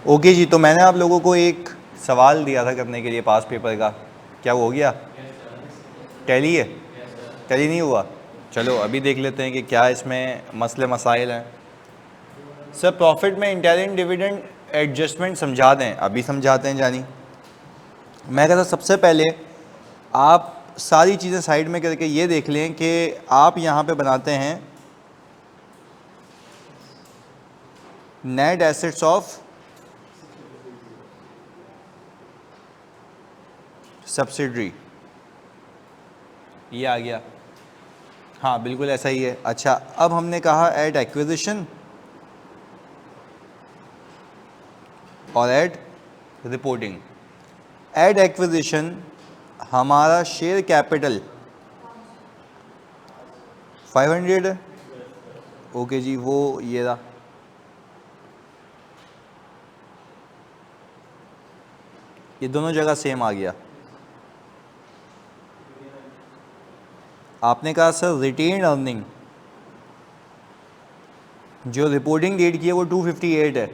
Okay जी, तो मैंने आप लोगों को एक सवाल दिया था करने के लिए पास पेपर का, क्या वो हो गया? टैली है? टैली नहीं हुआ? चलो अभी देख लेते हैं कि क्या इसमें मसले मसाइल हैं। सर प्रॉफिट में इंटरनल डिविडेंड एडजस्टमेंट समझा दें, अभी समझाते हैं जानी। मैं कहता सबसे पहले आप सारी चीज़ें साइड में करके ये देख लें कि आप यहाँ पे बनाते हैं नेट एसेट्स ऑफ सब्सिडरी, ये आ गया। हाँ बिल्कुल ऐसा ही है। अच्छा, अब हमने कहा एट एक्विजिशन और एट रिपोर्टिंग। एट एक्विजिशन हमारा शेयर कैपिटल 500 है। ओके जी, वो ये रहा। ये दोनों जगह सेम आ गया। आपने कहा सर रिटेन अर्निंग जो रिपोर्टिंग डेट की है वो 258 है।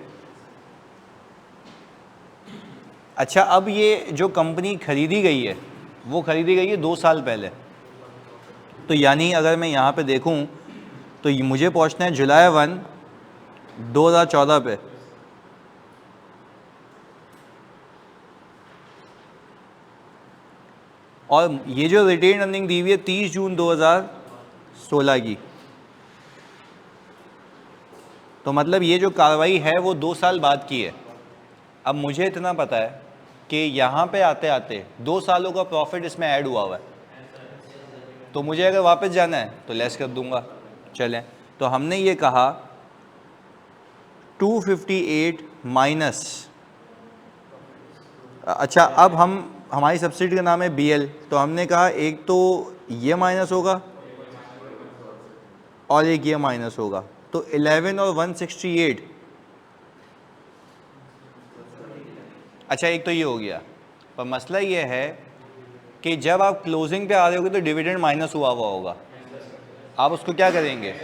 अच्छा, अब ये जो कंपनी खरीदी गई है वो खरीदी गई है 2 साल पहले, तो यानी अगर मैं यहाँ पे देखूँ तो ये मुझे पहुँचना है जुलाई 1 2014 पे। और ये जो रिटेन अर्निंग दी हुई है 30 जून 2016 की, तो मतलब ये जो कार्रवाई है वो 2 साल बाद की है। अब मुझे इतना पता है कि यहाँ पे आते आते 2 सालों का प्रॉफिट इसमें ऐड हुआ है, तो मुझे अगर वापस जाना है तो लेस कर दूंगा। चलें, तो हमने ये कहा 258 माइनस, अच्छा अब हमारी सब्सिडी का नाम है BL, तो हमने कहा एक तो ये माइनस होगा और एक ये माइनस होगा, तो 11 और 168। अच्छा, एक तो ये हो गया, पर मसला ये है कि जब आप क्लोजिंग पे आ रहे होगे तो डिविडेंड माइनस हुआ होगा, आप उसको क्या करेंगे?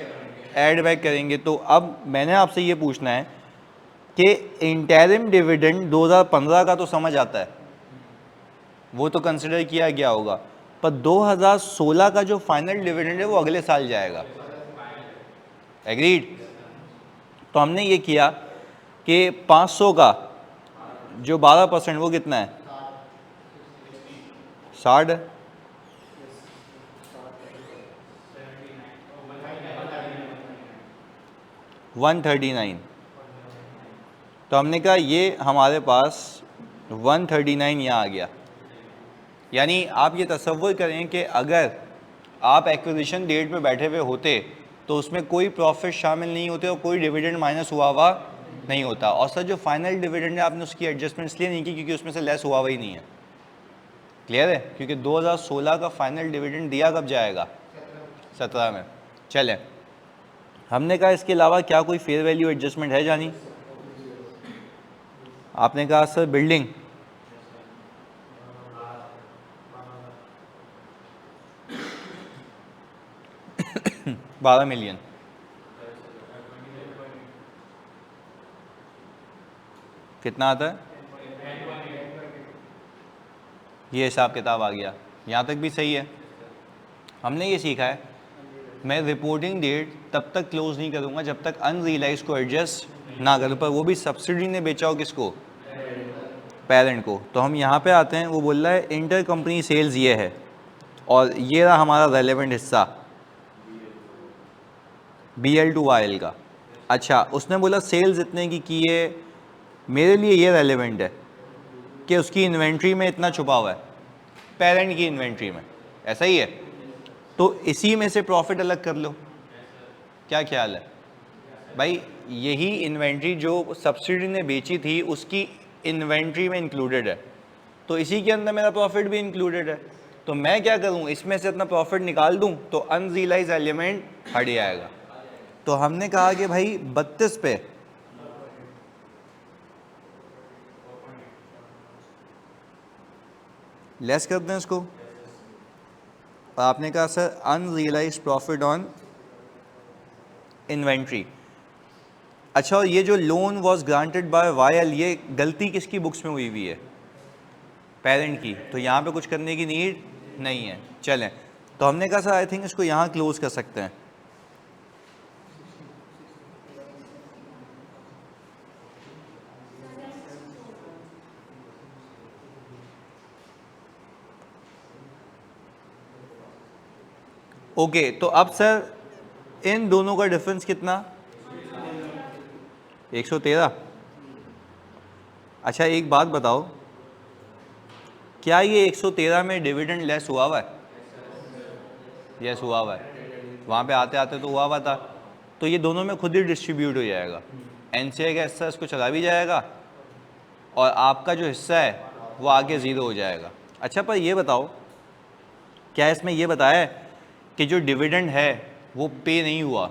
ऐड बैक करेंगे। तो अब मैंने आपसे ये पूछना है कि इंटरिम डिविडेंड 2015 का तो समझ आता है, वो तो कंसिडर किया गया होगा, पर 2016 का जो फाइनल डिविडेंड है वो अगले साल जाएगा। एग्रीड? तो हमने ये किया कि 500 का जो 12% वो कितना है? 60 है। 139। तो हमने कहा ये हमारे पास 139 यहाँ आ गया। यानी आप ये तसव्वुर करें कि अगर आप एक्विजिशन डेट पे बैठे हुए होते तो उसमें कोई प्रॉफिट शामिल नहीं होते और कोई डिविडेंड माइनस हुआ हुआ नहीं होता। और सर जो फाइनल डिविडेंड है आपने उसकी एडजस्टमेंट इसलिए नहीं की क्योंकि उसमें से लेस हुआ हुआ ही नहीं है। क्लियर है? क्योंकि 2016 का फाइनल डिविडेंड दिया कब जाएगा? 17 में। चलें, हमने कहा इसके अलावा क्या कोई फेयर वैल्यू एडजस्टमेंट है जानी? आपने कहा सर बिल्डिंग 12 मिलियन। कितना आता है? ये हिसाब किताब आ गया, यहाँ तक भी सही है। हमने ये सीखा है मैं रिपोर्टिंग डेट तब तक क्लोज नहीं करूँगा जब तक अनरियलाइज को एडजस्ट ना करूँ, पर वो भी सब्सिडी ने बेचा हो किसको? पेरेंट को। तो हम यहाँ पे आते हैं, वो बोल रहा है इंटर कंपनी सेल्स ये है और ये रहा हमारा रेलेवेंट हिस्सा BL टू YL का। अच्छा, उसने बोला सेल्स इतने की है, मेरे लिए ये रेलेवेंट है कि उसकी इन्वेंट्री में इतना छुपा हुआ है, पेरेंट की इन्वेंट्री में, ऐसा ही है। तो इसी में से प्रॉफिट अलग कर लो, क्या ख्याल है भाई? यही इन्वेंट्री जो सब्सिडी ने बेची थी उसकी इन्वेंट्री में इंक्लूडेड है, तो इसी के अंदर मेरा प्रॉफिट भी इंक्लूडेड है। तो मैं क्या करूं, इसमें से अपना प्रॉफिट निकाल दूं तो अनरियलाइज एलिमेंट हट जाएगा। तो हमने कहा कि भाई 32 पे लेस कर दें इसको, और आपने कहा sir unrealise profit on inventory. अच्छा, और ये जो लोन वॉज ग्रांटेड बाय वायल, ये गलती किसकी बुक्स में हुई हुई है? पेरेंट की। तो यहाँ पे कुछ करने की नीड नहीं है। चलें, तो हमने कहा सर आई थिंक इसको यहाँ क्लोज कर सकते हैं। ओके, तो अब सर इन दोनों का डिफरेंस कितना? 113। अच्छा एक बात बताओ, क्या ये 113 में डिविडेंड लेस हुआ हुआ है? यस हुआ हुआ है, वहाँ पे आते आते तो हुआ हुआ था। तो ये दोनों में खुद ही डिस्ट्रीब्यूट हो जाएगा। एनसीए का हिस्सा इसको चला भी जाएगा और आपका जो हिस्सा है वो आगे ज़ीरो हो जाएगा। अच्छा, पर ये बताओ, क्या इसमें ये बताया है कि जो डिविडेंड है वो पे नहीं हुआ?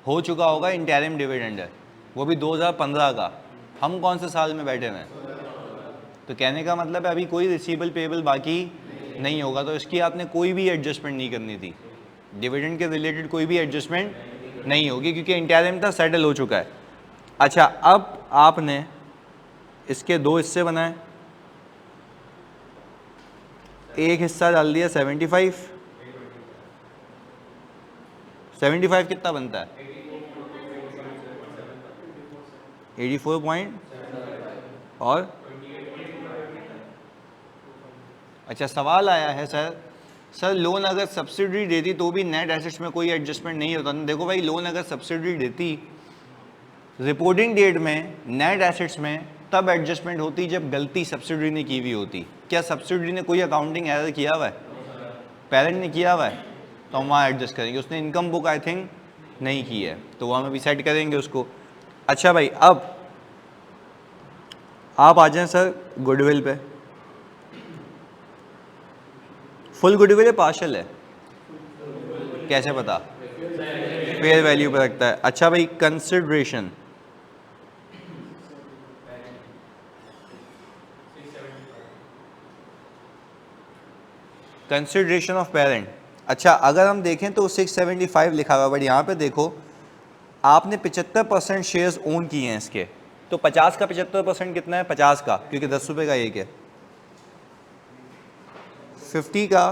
हो चुका होगा, इंटरिम डिविडेंड है, वो भी 2015 का। हम कौन से साल में बैठे हुए हैं? तो कहने का मतलब है अभी कोई रिसीवेबल पेबल बाकी नहीं होगा, तो इसकी आपने कोई भी एडजस्टमेंट नहीं करनी थी। डिविडेंड के रिलेटेड कोई भी एडजस्टमेंट नहीं होगी क्योंकि इंटरिम था, सेटल हो चुका है। अच्छा, अब आपने इसके दो हिस्से बनाए, एक हिस्सा डाल दिया 75। 75 कितना बनता है? 84 पॉइंट और अच्छा, सवाल आया है सर लोन अगर सब्सिडी देती तो भी नेट एसेट्स में कोई एडजस्टमेंट नहीं होता। देखो भाई, लोन अगर सब्सिडी देती रिपोर्टिंग डेट में नेट एसेट्स में तब एडजस्टमेंट होती जब गलती सब्सिडी ने की हुई होती। क्या सब्सिडी ने कोई अकाउंटिंग एरर किया हुआ है? पेरेंट ने किया हुआ है, तो हम वहाँ एडजस्ट करेंगे। उसने इनकम बुक आई थिंक नहीं की है, तो वहाँ में भी सेट करेंगे उसको। अच्छा भाई, अब आप आ जाएं सर गुडविल पे। फुल गुडविल है पार्शल है? कैसे पता? फेयर वैल्यू पे रखता है। अच्छा भाई, कंसिडरेशन, कंसिडरेशन ऑफ पेरेंट। अच्छा, अगर हम देखें तो 675 लिखा हुआ, बट यहाँ पे देखो आपने 75% शेयर्स ओन किए हैं इसके, तो 50 का 75% कितना है? 50 का, क्योंकि 10 रुपये का एक है। 50 का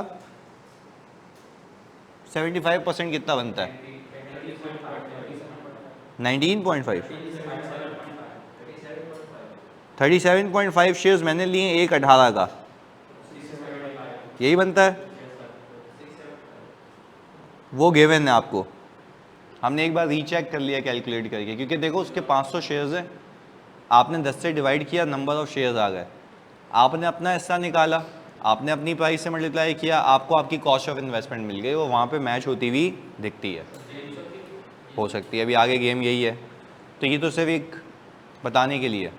75% कितना बनता है? 19.5। 37.5 शेयर्स मैंने लिए, एक 18 का, यही बनता है। वो गिवन है आपको, हमने एक बार रीचेक कर लिया कैलकुलेट करके, क्योंकि देखो उसके 500 शेयर्स हैं, आपने 10 से डिवाइड किया, नंबर ऑफ शेयर्स आ गए, आपने अपना हिस्सा निकाला, आपने अपनी प्राइस से मल्टीप्लाई किया, आपको आपकी कॉस्ट ऑफ इन्वेस्टमेंट मिल गई, वो वहाँ पे मैच होती हुई दिखती है। हो सकती है, अभी आगे गेम यही है। तो ये तो सिर्फ एक बताने के लिए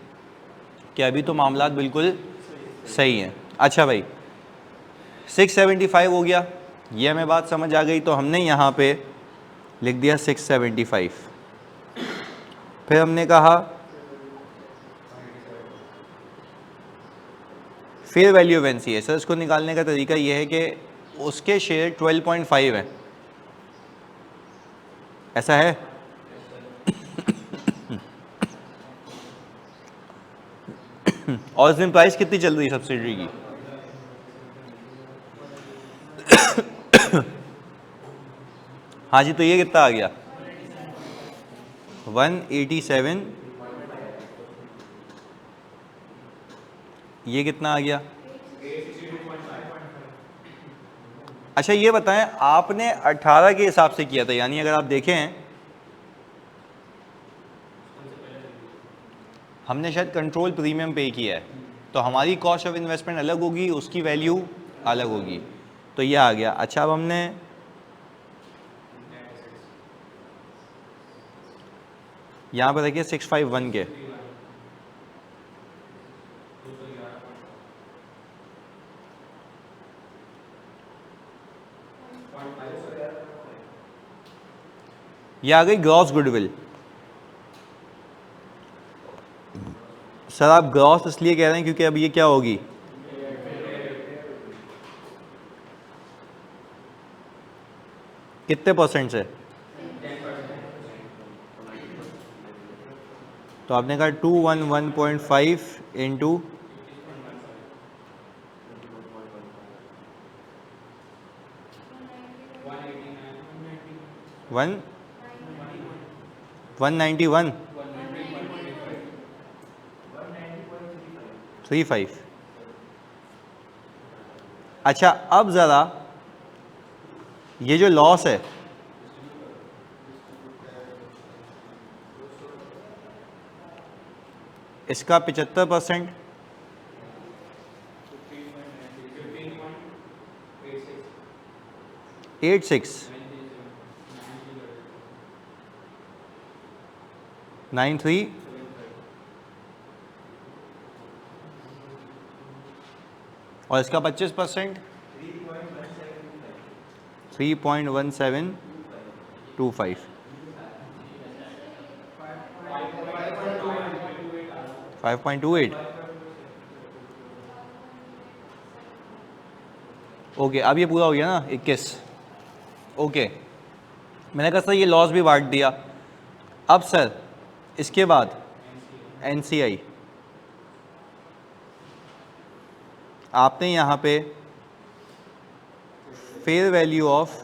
कि अभी तो मामला बिल्कुल सही है। अच्छा भाई, 675 हो गया, ये हमें बात समझ आ गई, तो हमने यहाँ पे लिख दिया 675। फिर हमने कहा fair value of NCA. Sir इसको निकालने का तरीका ये है कि उसके शेयर 12.5 है, ऐसा है? और इस दिन प्राइस कितनी चल रही है सब्सिडी की? हाँ जी, तो ये कितना आ गया? 187। ये कितना आ गया? अच्छा ये बताएं, आपने 18 के हिसाब से किया था, यानी अगर आप देखें हमने शायद कंट्रोल प्रीमियम पे किया है, तो हमारी कॉस्ट ऑफ इन्वेस्टमेंट अलग होगी, उसकी वैल्यू अलग होगी, तो ये आ गया। अच्छा, अब हमने यहाँ पर देखिए 651 के, ये आ गई ग्रॉस गुडविल। सर आप ग्रॉस इसलिए कह रहे हैं क्योंकि अब ये क्या होगी? कितने परसेंट से? तो आपने कहा 211.5 इंटू 191 35। अच्छा अब ज़रा ये जो लॉस है इसका 75%, 86 93 और इसका 25% 3.1725 5.28। ओके अब ये पूरा हो गया ना 21। ओके मैंने कहा सर ये लॉस भी बांट दिया। अब सर इसके बाद एनसीआई आपने यहाँ पे फेयर वैल्यू ऑफ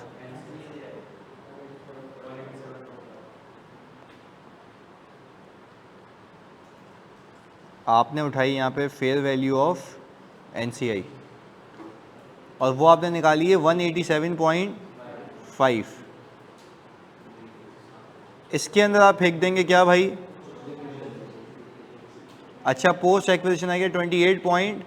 आपने उठाई यहाँ पे फेयर वैल्यू ऑफ एनसीआई और वो आपने निकाली है 187.5। इसके अंदर आप फेंक देंगे क्या भाई? अच्छा पोस्ट एक्विजिशन आ गया 28 पॉइंट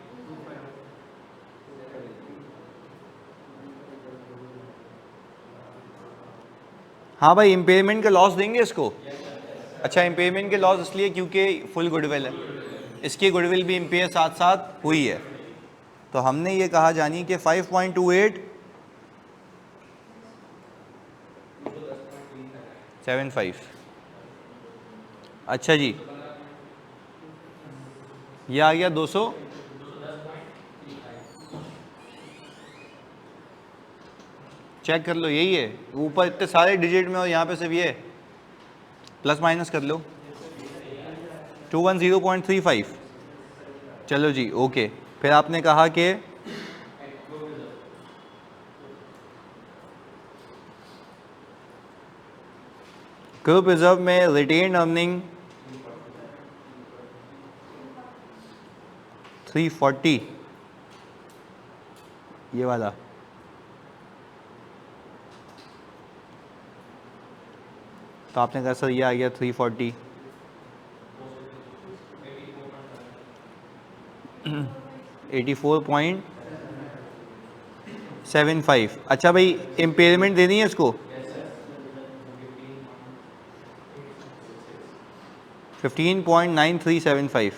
हाँ भाई इम्पेयरमेंट का लॉस देंगे इसको। अच्छा इम्पेयरमेंट के लॉस इसलिए क्योंकि फुल गुडविल है, इसकी गुडविल भी इम्पेयर साथ साथ हुई है। तो हमने ये कहा जानी कि 5.2875। अच्छा जी ये आ गया 200 चेक कर लो यही है ऊपर इतने सारे डिजिट में और यहाँ पे सिर्फ ये प्लस माइनस कर लो 210.35। चलो जी ओके। फिर आपने कहा कि ग्रुप रिजर्व में रिटेन अर्निंग 340 ये वाला तो आपने कहा सर ये आ गया 340 84.75। अच्छा भाई इम्पेयरमेंट देनी है इसको 15.9375।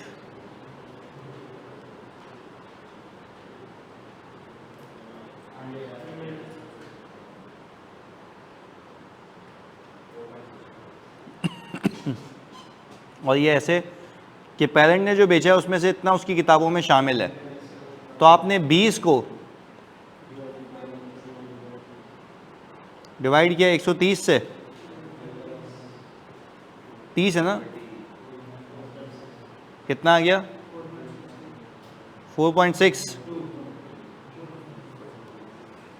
और ये ऐसे कि पेरेंट ने जो बेचा है उसमें से इतना उसकी किताबों में शामिल है। तो आपने 20 को डिवाइड किया 130 से, 30 है ना, कितना आ गया 4.6।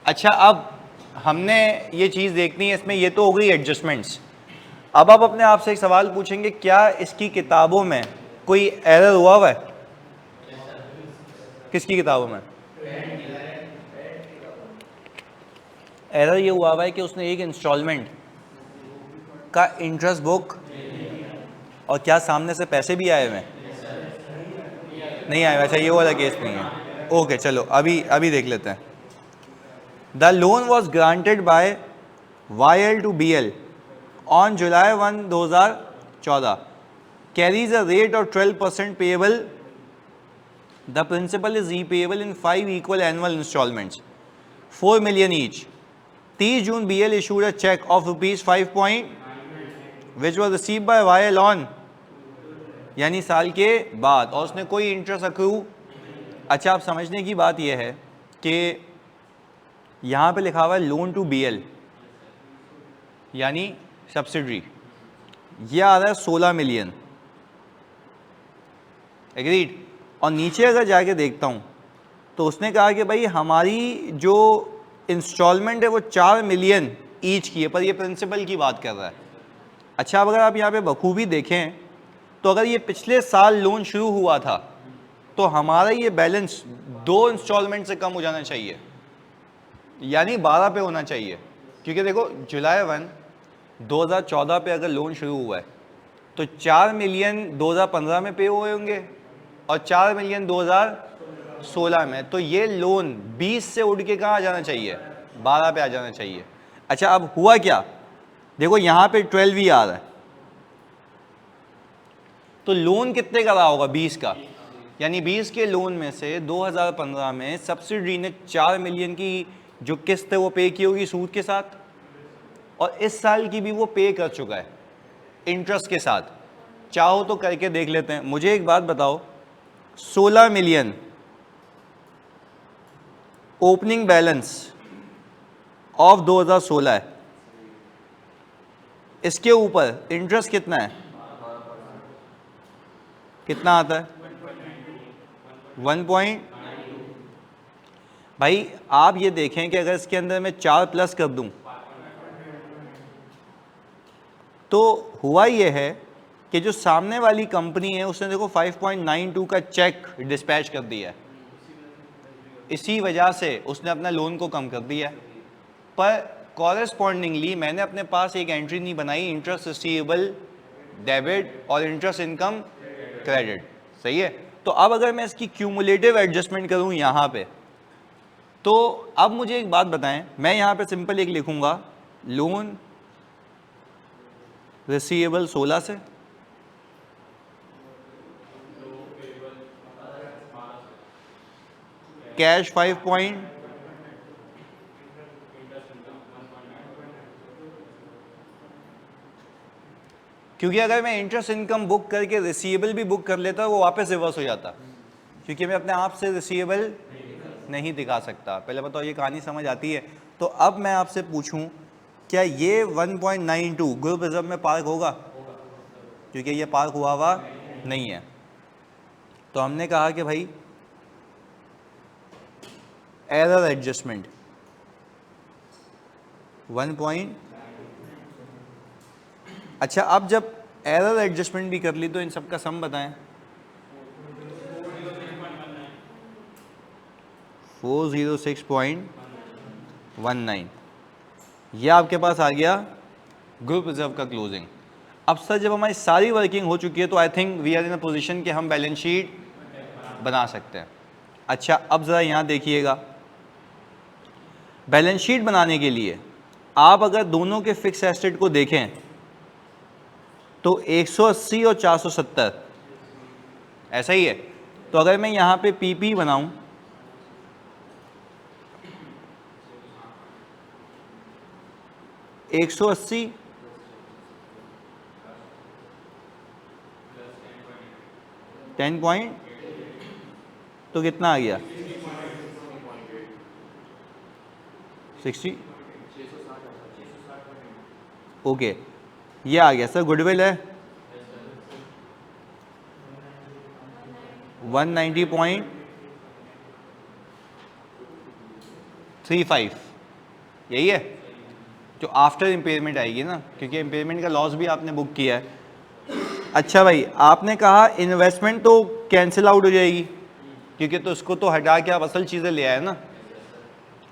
अच्छा अब हमने ये चीज़ देखनी है इसमें, ये तो हो गई एडजस्टमेंट्स। अब आप अपने आप से एक सवाल पूछेंगे क्या इसकी किताबों में कोई एरर हुआ है? किसकी किताबों में एरर ये हुआ है कि उसने एक इंस्टॉलमेंट का इंटरेस्ट बुक और क्या सामने से पैसे भी आए हुए हैं? नहीं आए। अच्छा ये वाला केस नहीं है। ओके चलो अभी देख लेते हैं। The loan was granted bye YL to BL on July 1, 2014 carries a rate of 12% payable. The principal is repayable in 5 equal annual installments, 4 million each. 30 June BL issued a check of ₹5 which was received by YL on यानी साल के बाद और उसने कोई interest accrue. अच्छा आप समझने की बात यह है कि यहाँ पे लिखा हुआ है लोन टू BL यानी सब्सिडरी, ये आ रहा है 16 मिलियन एग्रीड। और नीचे अगर जाके देखता हूँ तो उसने कहा कि भाई हमारी जो इंस्टॉलमेंट है वो 4 मिलियन ईच की है, पर ये प्रिंसिपल की बात कर रहा है। अच्छा, अब अगर आप यहाँ पे बखूबी देखें तो अगर ये पिछले साल लोन शुरू हुआ था तो हमारा ये बैलेंस 2 इंस्टॉलमेंट से कम हो जाना चाहिए, यानी 12 पे होना चाहिए। क्योंकि देखो जुलाई 1 2014 पे अगर लोन शुरू हुआ है तो 4 मिलियन 2015 में पे हुए होंगे और 4 मिलियन 2016 में, तो ये लोन 20 से उड़ के कहाँ आ जाना चाहिए, 12 पे आ जाना चाहिए। अच्छा, अब हुआ क्या, देखो यहाँ पे 12 ही आ रहा है, तो लोन कितने का रहा होगा, 20 का, यानी 20 के लोन में से 2015 में सब्सिडी ने 4 मिलियन की जो किस्त है वो पे की होगी सूद के साथ, और इस साल की भी वो पे कर चुका है इंटरेस्ट के साथ। चाहो तो करके देख लेते हैं। मुझे एक बात बताओ, 16 मिलियन ओपनिंग बैलेंस ऑफ 2016 है, इसके ऊपर इंटरेस्ट कितना है, कितना आता है, 1 भाई आप ये देखें कि अगर इसके अंदर मैं 4 प्लस कर दूं तो हुआ ये है कि जो सामने वाली कंपनी है उसने देखो 5.92 का चेक डिस्पैच कर दिया है, इसी वजह से उसने अपना लोन को कम कर दिया है। पर कॉरेस्पॉन्डिंगली मैंने अपने पास एक एंट्री नहीं बनाई, इंटरेस्ट रिसीवेबल डेबिट और इंटरेस्ट इनकम क्रेडिट, सही है। तो अब अगर मैं इसकी क्यूमुलेटिव एडजस्टमेंट करूं यहाँ पे, तो अब मुझे एक बात बताएं, मैं यहाँ पे सिंपल एक लिखूंगा, लोन रिसीवेबल 16 से, कैश 5 पॉइंट, क्योंकि अगर मैं इंटरेस्ट इनकम बुक करके रिसीवेबल भी बुक कर लेता वो वापस रिवर्स हो जाता, क्योंकि मैं अपने आप से रिसीवेबल नहीं दिखा सकता। पहले बताओ ये कहानी समझ आती है। तो अब मैं आपसे पूछूं, क्या ये 1.92 ग्रुप रिजर्व में पार्क होगा, क्योंकि ये पार्क हुआ नहीं है। तो हमने कहा कि भाई एरर एडजस्टमेंट 1 अच्छा, अब जब एरर एडजस्टमेंट भी कर ली तो इन सब का सम बताएं, 406.19, ये आपके पास आ गया ग्रुप रिजर्व का क्लोजिंग। अब सर जब हमारी सारी वर्किंग हो चुकी है तो I think we are in a position कि हम बैलेंस शीट बना सकते हैं। अच्छा, अब ज़रा यहाँ देखिएगा, बैलेंस शीट बनाने के लिए आप अगर दोनों के फिक्स एसेट को देखें तो 180 और 470 ऐसा ही है। तो अगर मैं यहाँ पे पीपी बनाऊं, एक 180 10 पॉइंट, तो कितना आ गया 60, ओके, ये आ गया। सर गुडविल है 190.35, यही है जो आफ्टर इम्पेयरमेंट आएगी ना, क्योंकि इम्पेयरमेंट का लॉस भी आपने बुक किया है। अच्छा भाई, आपने कहा इन्वेस्टमेंट तो कैंसिल आउट हो जाएगी, क्योंकि तो उसको तो हटा के आप असल चीज़ें ले आए ना।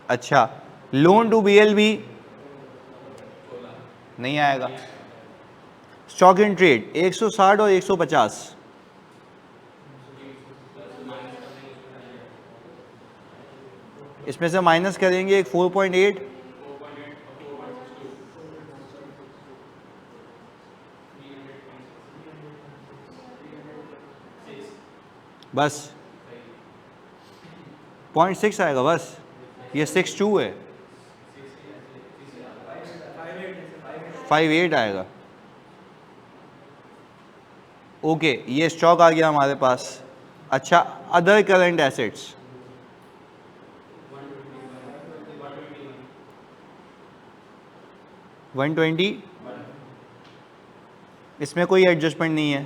अच्छा, लोन टू बीएलबी नहीं आएगा। स्टॉक इन ट्रेड 160 और 150, इसमें से माइनस करेंगे एक 4.8, बस 0.6 आएगा, बस ये 62 है, 58 आएगा। ओके, ये स्टॉक आ गया हमारे पास। अच्छा, अदर करंट एसेट्स 120, इसमें कोई एडजस्टमेंट नहीं है।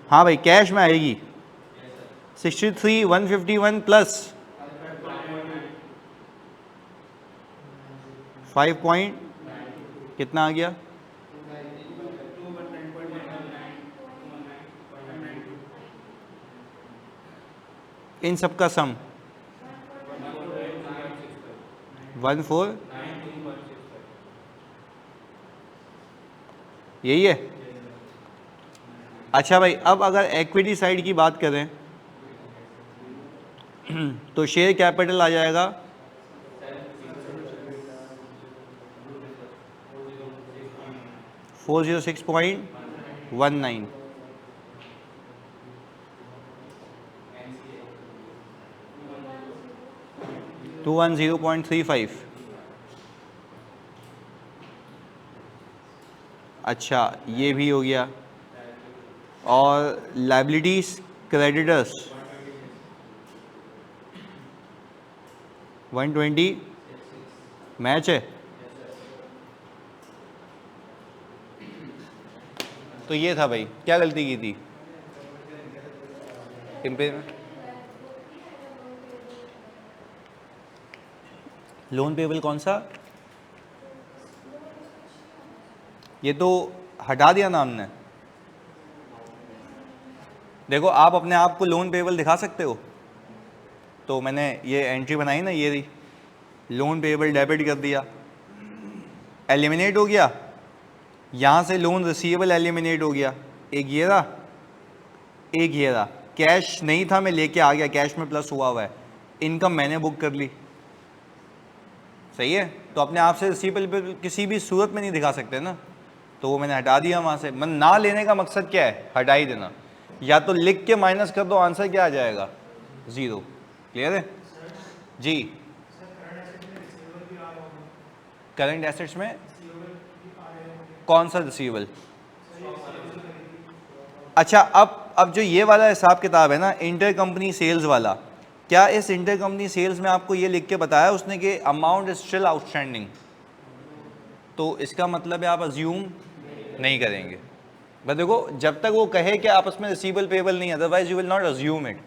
हाँ भाई कैश में आएगी 63,151 प्लस 5 पॉइंट कितना आ गया, इन सब का सम 14, यही है। अच्छा भाई अब अगर इक्विटी साइड की बात करें तो शेयर कैपिटल आ जाएगा 406.19, 210.35। अच्छा ये भी हो गया। और लाइबिलिटीज क्रेडिटर्स 120 मैच है। तो ये था भाई, क्या गलती की थी इम्पेयरमेंट, लोन पेबल कौन सा, ये तो हटा दिया ना हमने। देखो आप अपने आप को लोन पेबल दिखा सकते हो, तो मैंने ये एंट्री बनाई ना, ये रही लोन पेबल डेबिट कर दिया, एलिमिनेट हो गया, यहाँ से लोन रिसीवेबल एलिमिनेट हो गया, एक ये रहा, एक ये रहा, कैश नहीं था मैं लेके आ गया, कैश में प्लस हुआ है, इनकम मैंने बुक कर ली, सही है। तो अपने आप से रिसीवेबल किसी भी सूरत में नहीं दिखा सकते ना, तो वो मैंने हटा दिया वहाँ से। मन ना लेने का मकसद क्या है, हटा ही देना, या तो लिख के माइनस कर दो, आंसर क्या आ जाएगा 0। क्लियर है जी। करंट एसेट्स में कौन सा रिसीवेबल, अच्छा अब जो ये वाला हिसाब किताब है ना इंटर कंपनी सेल्स वाला, क्या इस इंटर कंपनी सेल्स में आपको ये लिख के बताया उसने कि अमाउंट इज स्टिल आउटस्टैंडिंग, तो इसका मतलब है आप अज्यूम नहीं करेंगे। बस देखो जब तक वो कहे कि आपस में रिसीवेबल पेबल नहीं, otherwise you will not assume it.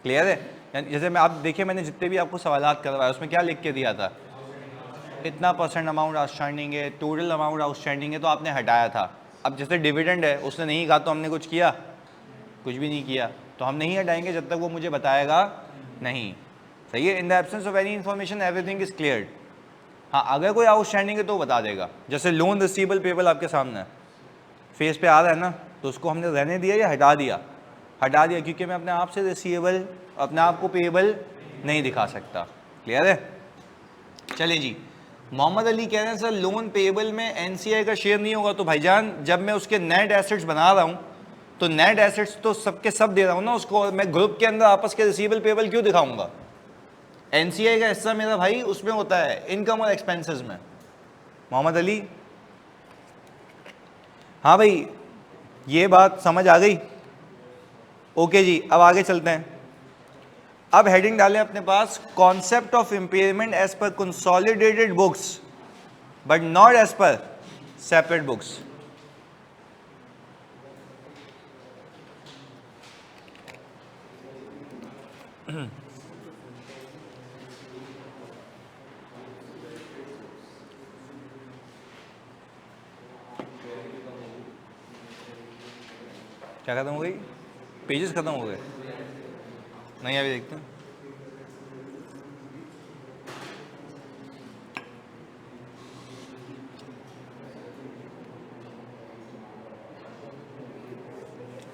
Clear है। जैसे मैं आप देखिए मैंने जितने भी आपको सवालात करवाए उसमें क्या लिख के दिया था, इतना % अमाउंट आउटस्टैंडिंग है, टोटल अमाउंट आउटस्टैंडिंग है, तो आपने हटाया था। अब जैसे डिविडेंड है उसने नहीं कहा तो हमने कुछ किया, कुछ भी नहीं किया, तो हम नहीं हटाएंगे जब तक वो मुझे बताएगा नहीं, सही है। In the absence of any information everything is cleared. हाँ अगर कोई आउटस्टैंडिंग है तो बता देगा, जैसे लोन रिसीवेबल पेबल आपके सामने है, फेस पे आ रहा है ना, तो उसको हमने रहने दिया या हटा दिया, हटा दिया, क्योंकि मैं अपने आप से रिसीवेबल अपने आप को पेबल नहीं दिखा सकता। क्लियर है। चलिए जी, मोहम्मद अली कह रहे हैं सर लोन पेबल में एनसीआई का शेयर नहीं होगा, तो भाईजान जब मैं उसके नेट एसेट्स बना रहा हूँ तो नेट एसेट्स तो सबके सब दे रहा हूँ ना उसको, मैं ग्रुप के अंदर आपस के रिसीवेबल पेबल क्यों दिखाऊंगा। एनसीआई का हिस्सा मेरा भाई उसमें होता है इनकम और एक्सपेंसेस में। मोहम्मद अली, हाँ भाई ये बात समझ आ गई, ओके जी। अब आगे चलते हैं। अब हेडिंग डालें अपने पास, concept of impairment as per consolidated books but not as per separate books. क्या खत्म हो गई, पेजेस खत्म हो गए, नहीं अभी देखते हैं।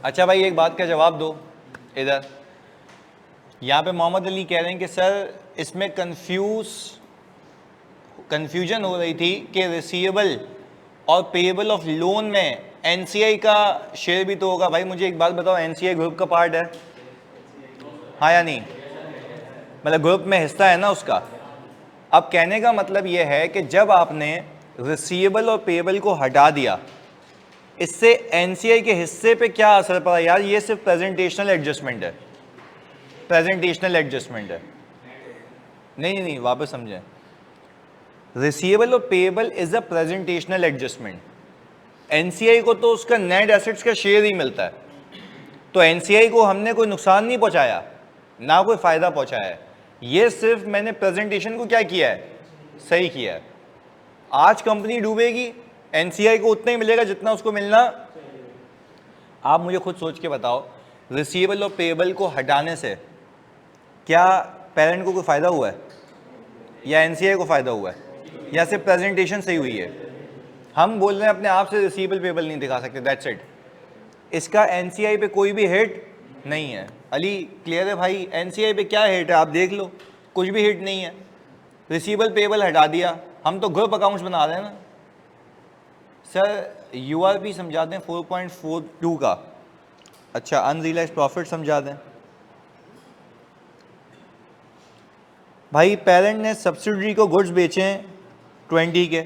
अच्छा भाई एक बात का जवाब दो इधर, यहाँ पे मोहम्मद अली कह रहे हैं कि सर इसमें कंफ्यूजन हो रही थी कि रिसीवेबल और पेएबल ऑफ लोन में एनसीआई का शेयर भी तो होगा। भाई मुझे एक बात बताओ, एनसीआई ग्रुप का पार्ट है, हाँ या नहीं, मतलब ग्रुप में हिस्सा है ना उसका। अब कहने का मतलब यह है कि जब आपने रिसीवेबल और पेएबल को हटा दिया, इससे एनसीआई के हिस्से पे क्या असर पड़ा यार, ये सिर्फ प्रेजेंटेशनल एडजस्टमेंट है, प्रेजेंटेशनल एडजस्टमेंट है। नहीं नहीं वापस समझें, रिसीवेबल और payable is a presentational adjustment. NCI को तो उसका नेट एसेट्स का शेयर ही मिलता है, तो एनसीआई को हमने कोई नुकसान नहीं पहुंचाया, ना कोई फ़ायदा पहुंचाया है, ये सिर्फ मैंने प्रेजेंटेशन को क्या किया है, सही किया है। आज कंपनी डूबेगी, एनसीआई को उतना ही मिलेगा जितना उसको मिलना। आप मुझे खुद सोच के बताओ, रिसीवेबल और पेएबल को हटाने से क्या पेरेंट को कोई फ़ायदा हुआ है या एनसीआई को फ़ायदा हुआ है, या सिर्फ प्रेजेंटेशन सही हुई है? हम बोल रहे हैं अपने आप से रिसीवेबल पेएबल नहीं दिखा सकते, दैट्स इट। इसका एनसीआई पे कोई भी हिट नहीं है। अली क्लियर है भाई? एनसीआई पे क्या हिट है आप देख लो, कुछ भी हिट नहीं है। रिसीवेबल पेएबल हटा दिया, हम तो ग्रुप अकाउंट्स बना रहे हैं ना सर। यूआरपी समझा दें 4.42 का। अच्छा, अनरियलाइज्ड प्रॉफिट समझा दें भाई। पेरेंट ने सब्सिडरी को गुड्स बेचे 20 के,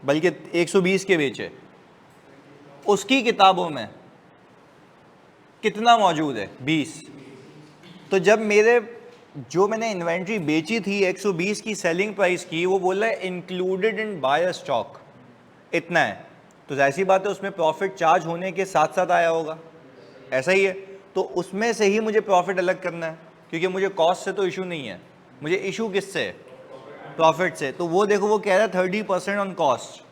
बल्कि 120 के बेचे। उसकी किताबों में कितना मौजूद है? 20। तो जब मैंने इन्वेंट्री बेची थी 120 की सेलिंग प्राइस की, वो बोल रहा है इंक्लूडेड इन बायर स्टॉक, इतना है। तो जाहिर सी बात है उसमें प्रॉफिट चार्ज होने के साथ साथ आया होगा, ऐसा ही है। तो उसमें से ही मुझे प्रॉफिट अलग करना है, क्योंकि मुझे कॉस्ट से तो इशू नहीं है, मुझे इशू किससे है? प्रॉफिट से। तो वो देखो, वो कह रहा है 30% ऑन कॉस्ट।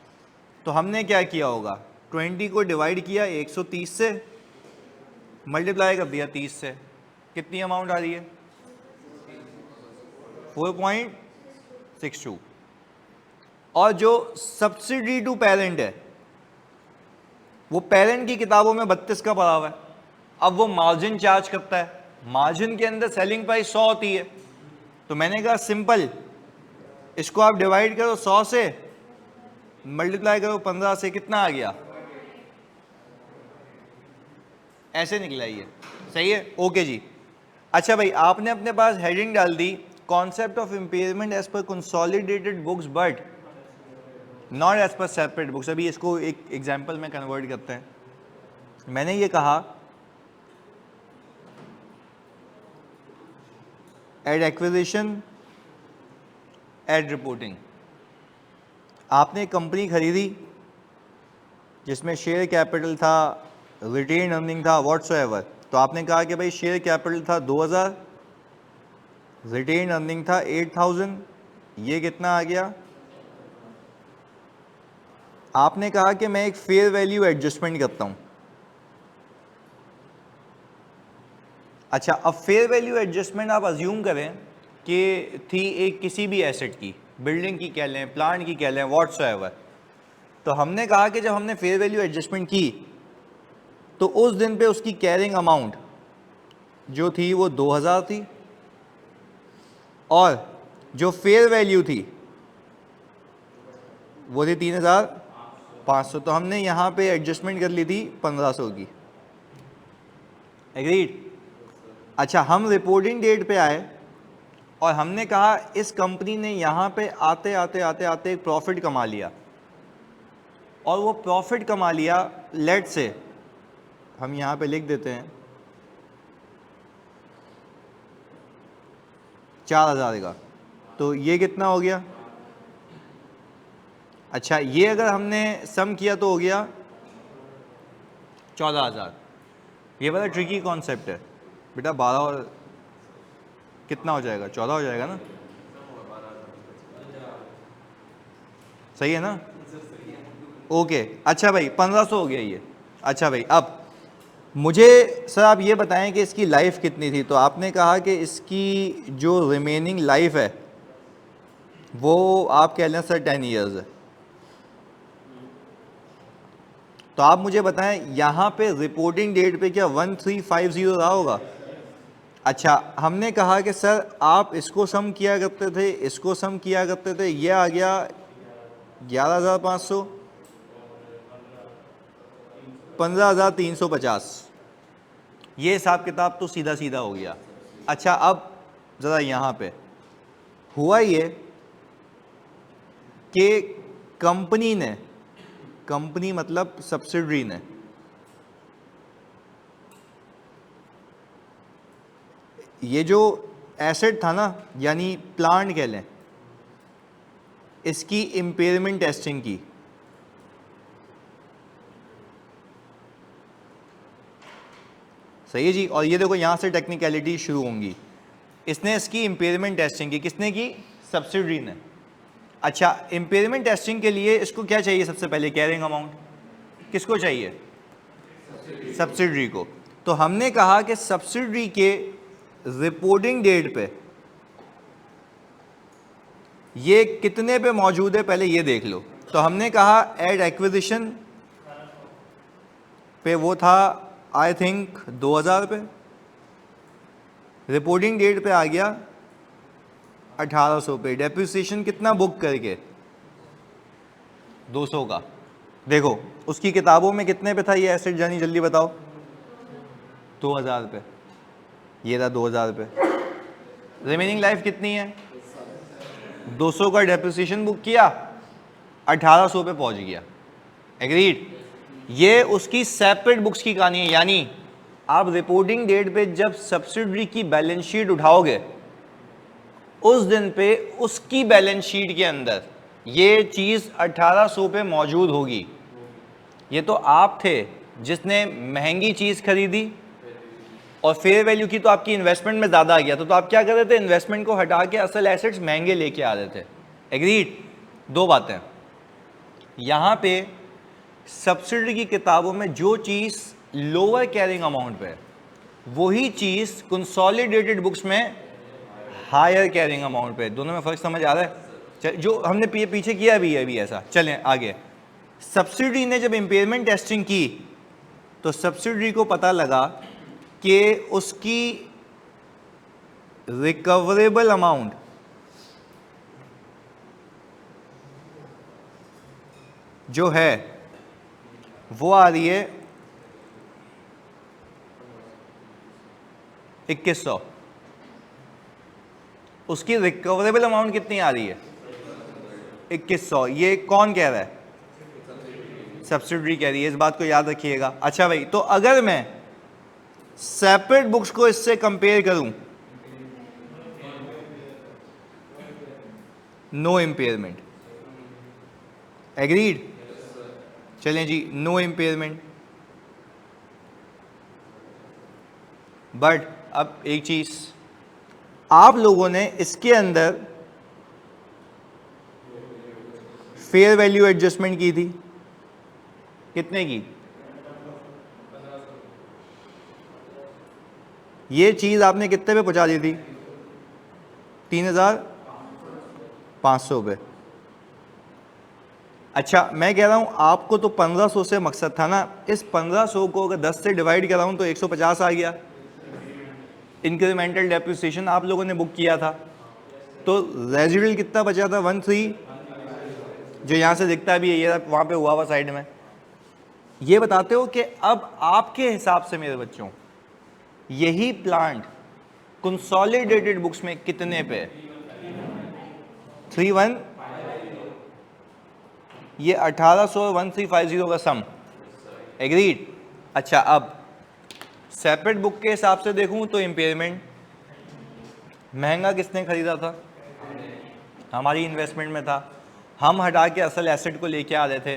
तो हमने क्या किया होगा, 20 को डिवाइड किया 130 से, मल्टीप्लाई कर दिया 30 से, कितनी अमाउंट आ रही है? 4.62। और जो सब्सिडी टू पेरेंट है, वो पेरेंट की किताबों में 32 का पड़ा हुआ है। अब वो मार्जिन चार्ज करता है, मार्जिन के अंदर सेलिंग प्राइस 100 होती है। तो मैंने कहा सिंपल, इसको आप डिवाइड करो 100 से, मल्टीप्लाई करो 15 से, कितना आ गया? ऐसे निकला ये, सही है? ओके जी। अच्छा भाई, आपने अपने पास हेडिंग डाल दी concept of impairment as per consolidated books but not as per separate books. अभी इसको एक एग्जांपल में कन्वर्ट करते हैं। मैंने ये कहा एट एक्विजिशन एट रिपोर्टिंग, आपने एक कंपनी खरीदी जिसमें शेयर कैपिटल था, रिटेन अर्निंग था, व्हाट्सोएवर। तो आपने कहा कि भाई शेयर कैपिटल था 2000, रिटेन अर्निंग था 8000, ये कितना आ गया? आपने कहा कि मैं एक फेयर वैल्यू एडजस्टमेंट करता हूं। अच्छा, अब फेयर वैल्यू एडजस्टमेंट आप अज्यूम करें कि थी एक किसी भी एसेट की, बिल्डिंग की कह लें, प्लांट की कह लें, व्हाट्सोएवर। तो हमने कहा कि जब हमने फेयर वैल्यू एडजस्टमेंट की तो उस दिन पे उसकी कैरिंग अमाउंट जो थी वो 2000 थी, और जो फेयर वैल्यू थी वो थी 3500। तो हमने यहाँ पे एडजस्टमेंट कर ली थी 1500 की। एग्रीड? अच्छा, हम रिपोर्टिंग डेट पे आए और हमने कहा इस कंपनी ने यहाँ पे आते आते आते आते एक प्रॉफिट कमा लिया, और वो प्रॉफिट कमा लिया, लेट से हम यहाँ पे लिख देते हैं 4000 का। तो ये कितना हो गया? अच्छा, ये अगर हमने सम किया तो हो गया 14000। ये बड़ा ट्रिकी कॉन्सेप्ट है बेटा। 12 और कितना हो जाएगा? 14 हो जाएगा ना? सही है ना? ओके। अच्छा भाई, 1500 हो गया ये। अच्छा भाई, अब मुझे सर आप ये बताएं कि इसकी लाइफ कितनी थी। तो आपने कहा कि इसकी जो रिमेनिंग लाइफ है वो आप कह लें सर 10 ईयर्स है। तो आप मुझे बताएं यहाँ पे रिपोर्टिंग डेट पे क्या 1350 रहा होगा? अच्छा, हमने कहा कि सर आप इसको सम किया करते थे, इसको सम किया करते थे, ये आ गया 11500, 15350। ये हिसाब किताब तो सीधा सीधा हो गया। अच्छा, अब ज़रा यहाँ पे हुआ ये कि कंपनी ने, कंपनी मतलब सब्सिडरी ने, ये जो एसेट था ना, यानी प्लांट कह लें, इसकी इम्पेयरमेंट टेस्टिंग की। सही है जी। और ये देखो यहाँ से टेक्निकलिटी शुरू होंगी। इसने इसकी इम्पेयरमेंट टेस्टिंग की, किसने की? सब्सिडरी ने। अच्छा, इम्पेयरमेंट टेस्टिंग के लिए इसको क्या चाहिए? सबसे पहले कैरिंग अमाउंट। किसको चाहिए? सब्सिडरी को। तो हमने कहा कि सब्सिडरी के रिपोर्टिंग डेट पे ये कितने पे मौजूद है पहले ये देख लो। तो हमने कहा एट एक्विजिशन पे वो था आई थिंक 2000 पे, रिपोर्टिंग डेट पे आ गया 1800 पे, डेप्रिसिएशन कितना बुक करके? 200 का। देखो उसकी किताबों में कितने पे था ये एसेट जानी, जल्दी बताओ। 2000 पे, ये था 2000 पे। रिमेनिंग लाइफ कितनी है? 200 का डेप्रिसिएशन बुक किया, 1800 पे पहुंच गया। एग्रीड? ये उसकी सेपरेट बुक्स की कहानी है। यानी आप रिपोर्टिंग डेट पे जब सब्सिडरी की बैलेंस शीट उठाओगे उस दिन पे उसकी बैलेंस शीट के अंदर ये चीज 1800 पे मौजूद होगी। ये तो आप थे जिसने महंगी चीज खरीदी और फेयर वैल्यू की तो आपकी इन्वेस्टमेंट में ज्यादा आ गया, तो आप क्या कर रहे थे? इन्वेस्टमेंट को हटा के असल एसेट्स महंगे लेके आ रहे थे। एग्रीड? दो बातें। यहां पे सब्सिडरी की किताबों में जो चीज लोअर कैरिंग अमाउंट पे, वही चीज कंसोलिडेटेड बुक्स में हायर कैरिंग अमाउंट पे। दोनों में फर्क समझ आ रहा है? जो हमने पीछे किया भी है अभी ऐसा। चलें आगे। सब्सिडरी ने जब इम्पेयरमेंट टेस्टिंग की तो सब्सिडरी को पता लगा कि उसकी रिकवरेबल अमाउंट जो है वो आ रही है 2100। उसकी रिकवरेबल अमाउंट कितनी आ रही है? 2100। ये कौन कह रहा है? सब्सिडरी कह रही है। इस बात को याद रखिएगा। अच्छा भाई, तो अगर मैं सेपरेट बुक्स को इससे कंपेयर करूं, नो इम्पेयरमेंट। एग्रीड? चलें जी, नो इम्पेयरमेंट। बट अब एक चीज, आप लोगों ने इसके अंदर फेयर वैल्यू एडजस्टमेंट की थी। कितने की? ये चीज आपने कितने पे पहुंचा दी थी? 3500 पे। अच्छा, मैं कह रहा हूं आपको तो 1500 से मकसद था ना। इस 1500 को अगर 10 से डिवाइड कराऊं तो 150 आ गया। इंक्रीमेंटल डेप्रिसिएशन आप लोगों ने बुक किया था, तो रेजिडुअल कितना बचा था? 13, जो यहां से दिखता भी है, ये वहां पे हुआ हुआ साइड में। ये बताते हो कि अब आपके हिसाब से मेरे बच्चों यही प्लांट कंसोलिडेटेड बुक्स में कितने पे? 31। ये 1800 और 1350 का सम। एग्रीड? अच्छा, अब सेपरेट बुक के हिसाब से देखूं तो इम्पेयरमेंट महंगा किसने खरीदा था? हमारी इन्वेस्टमेंट में था, हम हटा के असल एसेट को लेके आ रहे थे।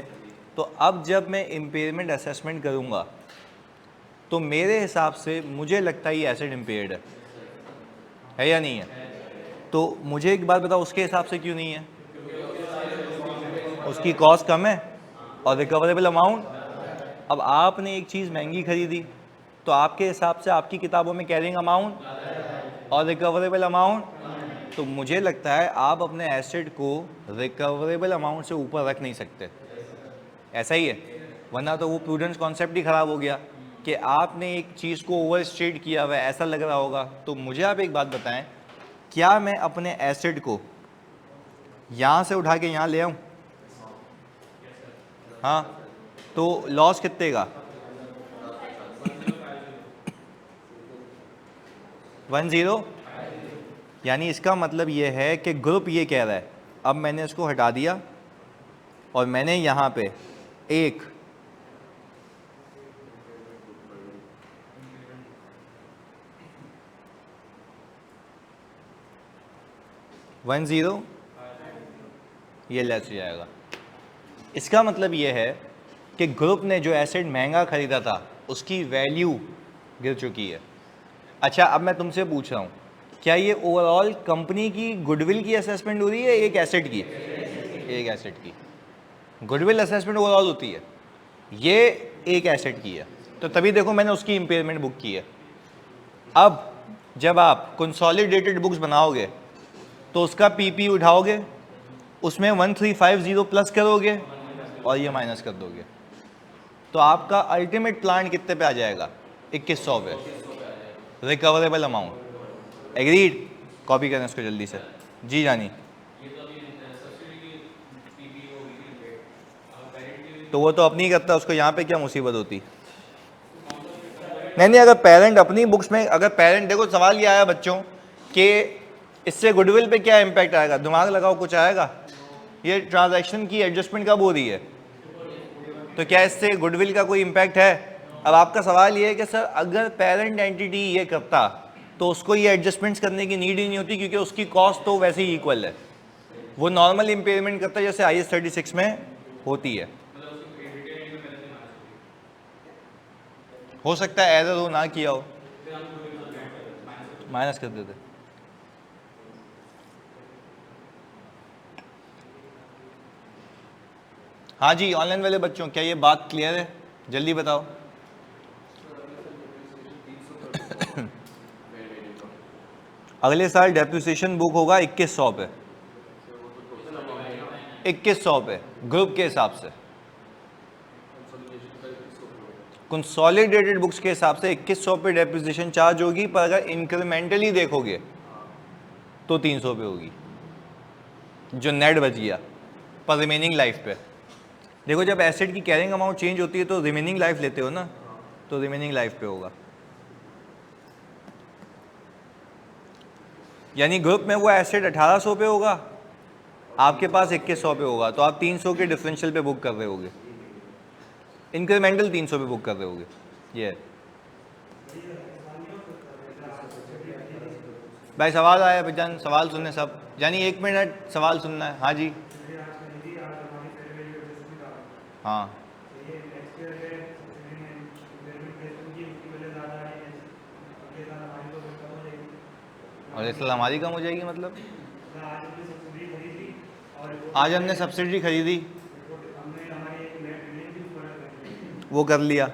तो अब जब मैं इम्पेयरमेंट असेसमेंट करूंगा तो मेरे हिसाब से मुझे लगता है ये एसेट इम्पेयर्ड है या नहीं है? तो मुझे एक बात बताओ, उसके हिसाब से क्यों नहीं है? उसकी कॉस्ट कम है और रिकवरेबल अमाउंट। अब आपने एक चीज़ महंगी खरीदी तो आपके हिसाब से आपकी किताबों में कैरिंग अमाउंट और रिकवरेबल अमाउंट, तो मुझे लगता है आप अपने एसेट को रिकवरेबल अमाउंट से ऊपर रख नहीं सकते। ऐसा ही है, वरना तो वो प्रूडेंस कॉन्सेप्ट ही ख़राब हो गया कि आपने एक चीज़ को ओवर स्टेट किया हुआ है, ऐसा लग रहा होगा। तो मुझे आप एक बात बताएं, क्या मैं अपने एसेट को यहाँ से उठा के यहाँ ले आऊँ? हाँ, तो लॉस कितने का? 10। यानी इसका मतलब ये है कि ग्रुप ये कह रहा है, अब मैंने इसको हटा दिया और मैंने यहाँ पे एक वन जीरो, ये लेस हो जाएगा। इसका मतलब ये है कि ग्रुप ने जो एसेट महंगा खरीदा था उसकी वैल्यू गिर चुकी है। अच्छा अब मैं तुमसे पूछ रहा हूँ, क्या ये ओवरऑल कंपनी की गुडविल की असेसमेंट हो रही है एक एसेट की? एक एसेट की गुडविल असेसमेंट ओवरऑल होती है, ये एक एसेट की है, तो तभी देखो मैंने उसकी इम्पेयरमेंट बुक की है। अब जब आप कंसोलिडेटेड बुक्स बनाओगे तो उसका पीपी उठाओगे, उसमें 1350 प्लस करोगे और ये माइनस कर दोगे, तो आपका अल्टीमेट प्लान कितने पे आ जाएगा? 2100 पे रिकवरेबल अमाउंट। एग्रीड? कॉपी करें इसको जल्दी से। जी जानी, तो वो तो अपनी ही करता, उसको यहाँ पे क्या मुसीबत होती? नहीं, अगर पेरेंट अपनी बुक्स में, अगर पेरेंट, देखो सवाल ये आया बच्चों कि इससे गुडविल पे क्या इम्पैक्ट आएगा, दिमाग लगाओ कुछ आएगा? ये ट्रांजैक्शन की एडजस्टमेंट कब हो रही है, तो क्या इससे गुडविल का कोई इम्पैक्ट है? अब आपका सवाल ये है कि सर अगर पेरेंट एंटिटी ये करता तो उसको ये एडजस्टमेंट्स करने की नीड ही नहीं होती, क्योंकि उसकी कॉस्ट तो वैसे ही इक्वल है, वो नॉर्मल इम्पेयरमेंट करता है जैसे IAS 36 में होती है। हो सकता है एरर हो, ना किया हो, माइनस कर देते। हाँ जी, ऑनलाइन वाले बच्चों क्या ये बात क्लियर है? जल्दी बताओ। अगले साल डेप्रिसिएशन बुक होगा 2100 पे, 2100 पे ग्रुप के हिसाब से, कंसोलिडेटेड बुक्स के हिसाब से 2100 पे डेप्रिसिएशन चार्ज होगी, पर अगर इंक्रीमेंटली देखोगे तो 300 पे होगी, जो नेट बच गया पर रिमेनिंग लाइफ पे। देखो जब एसेट की कैरिंग अमाउंट चेंज होती है तो रिमेनिंग लाइफ लेते हो ना, तो रिमेनिंग लाइफ पे होगा। यानी ग्रुप में वो एसेट 1800 पे होगा, आपके पास 2100 पे होगा, तो आप 300 के डिफरेंशियल पे बुक कर रहे होगे, इंक्रीमेंटल 300 पे बुक कर रहे होगे। ये भाई सवाल आया भाईजान, सवाल सुनने सब, यानी 1 मिनट सवाल सुनना है। हाँ जी, हाँ और इसलिए हमारी कम हो जाएगी, मतलब आज हमने सब्सिडी खरीदी, वो कर लिया,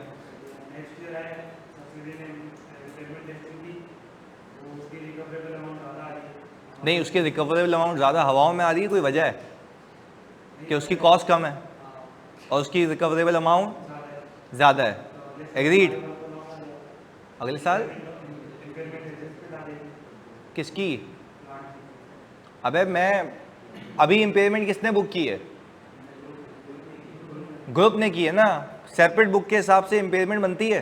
नहीं उसकी रिकवरेबल अमाउंट ज़्यादा हवाओं में आ रही है, कोई वजह है कि उसकी कॉस्ट कम है और उसकी रिकवरेबल अमाउंट ज़्यादा है? एग्रीड? अगले साल किसकी? अबे मैं अभी इम्पेयरमेंट किसने बुक की है? ग्रुप ने की है ना, सेपरेट बुक के हिसाब से इम्पेयरमेंट बनती है।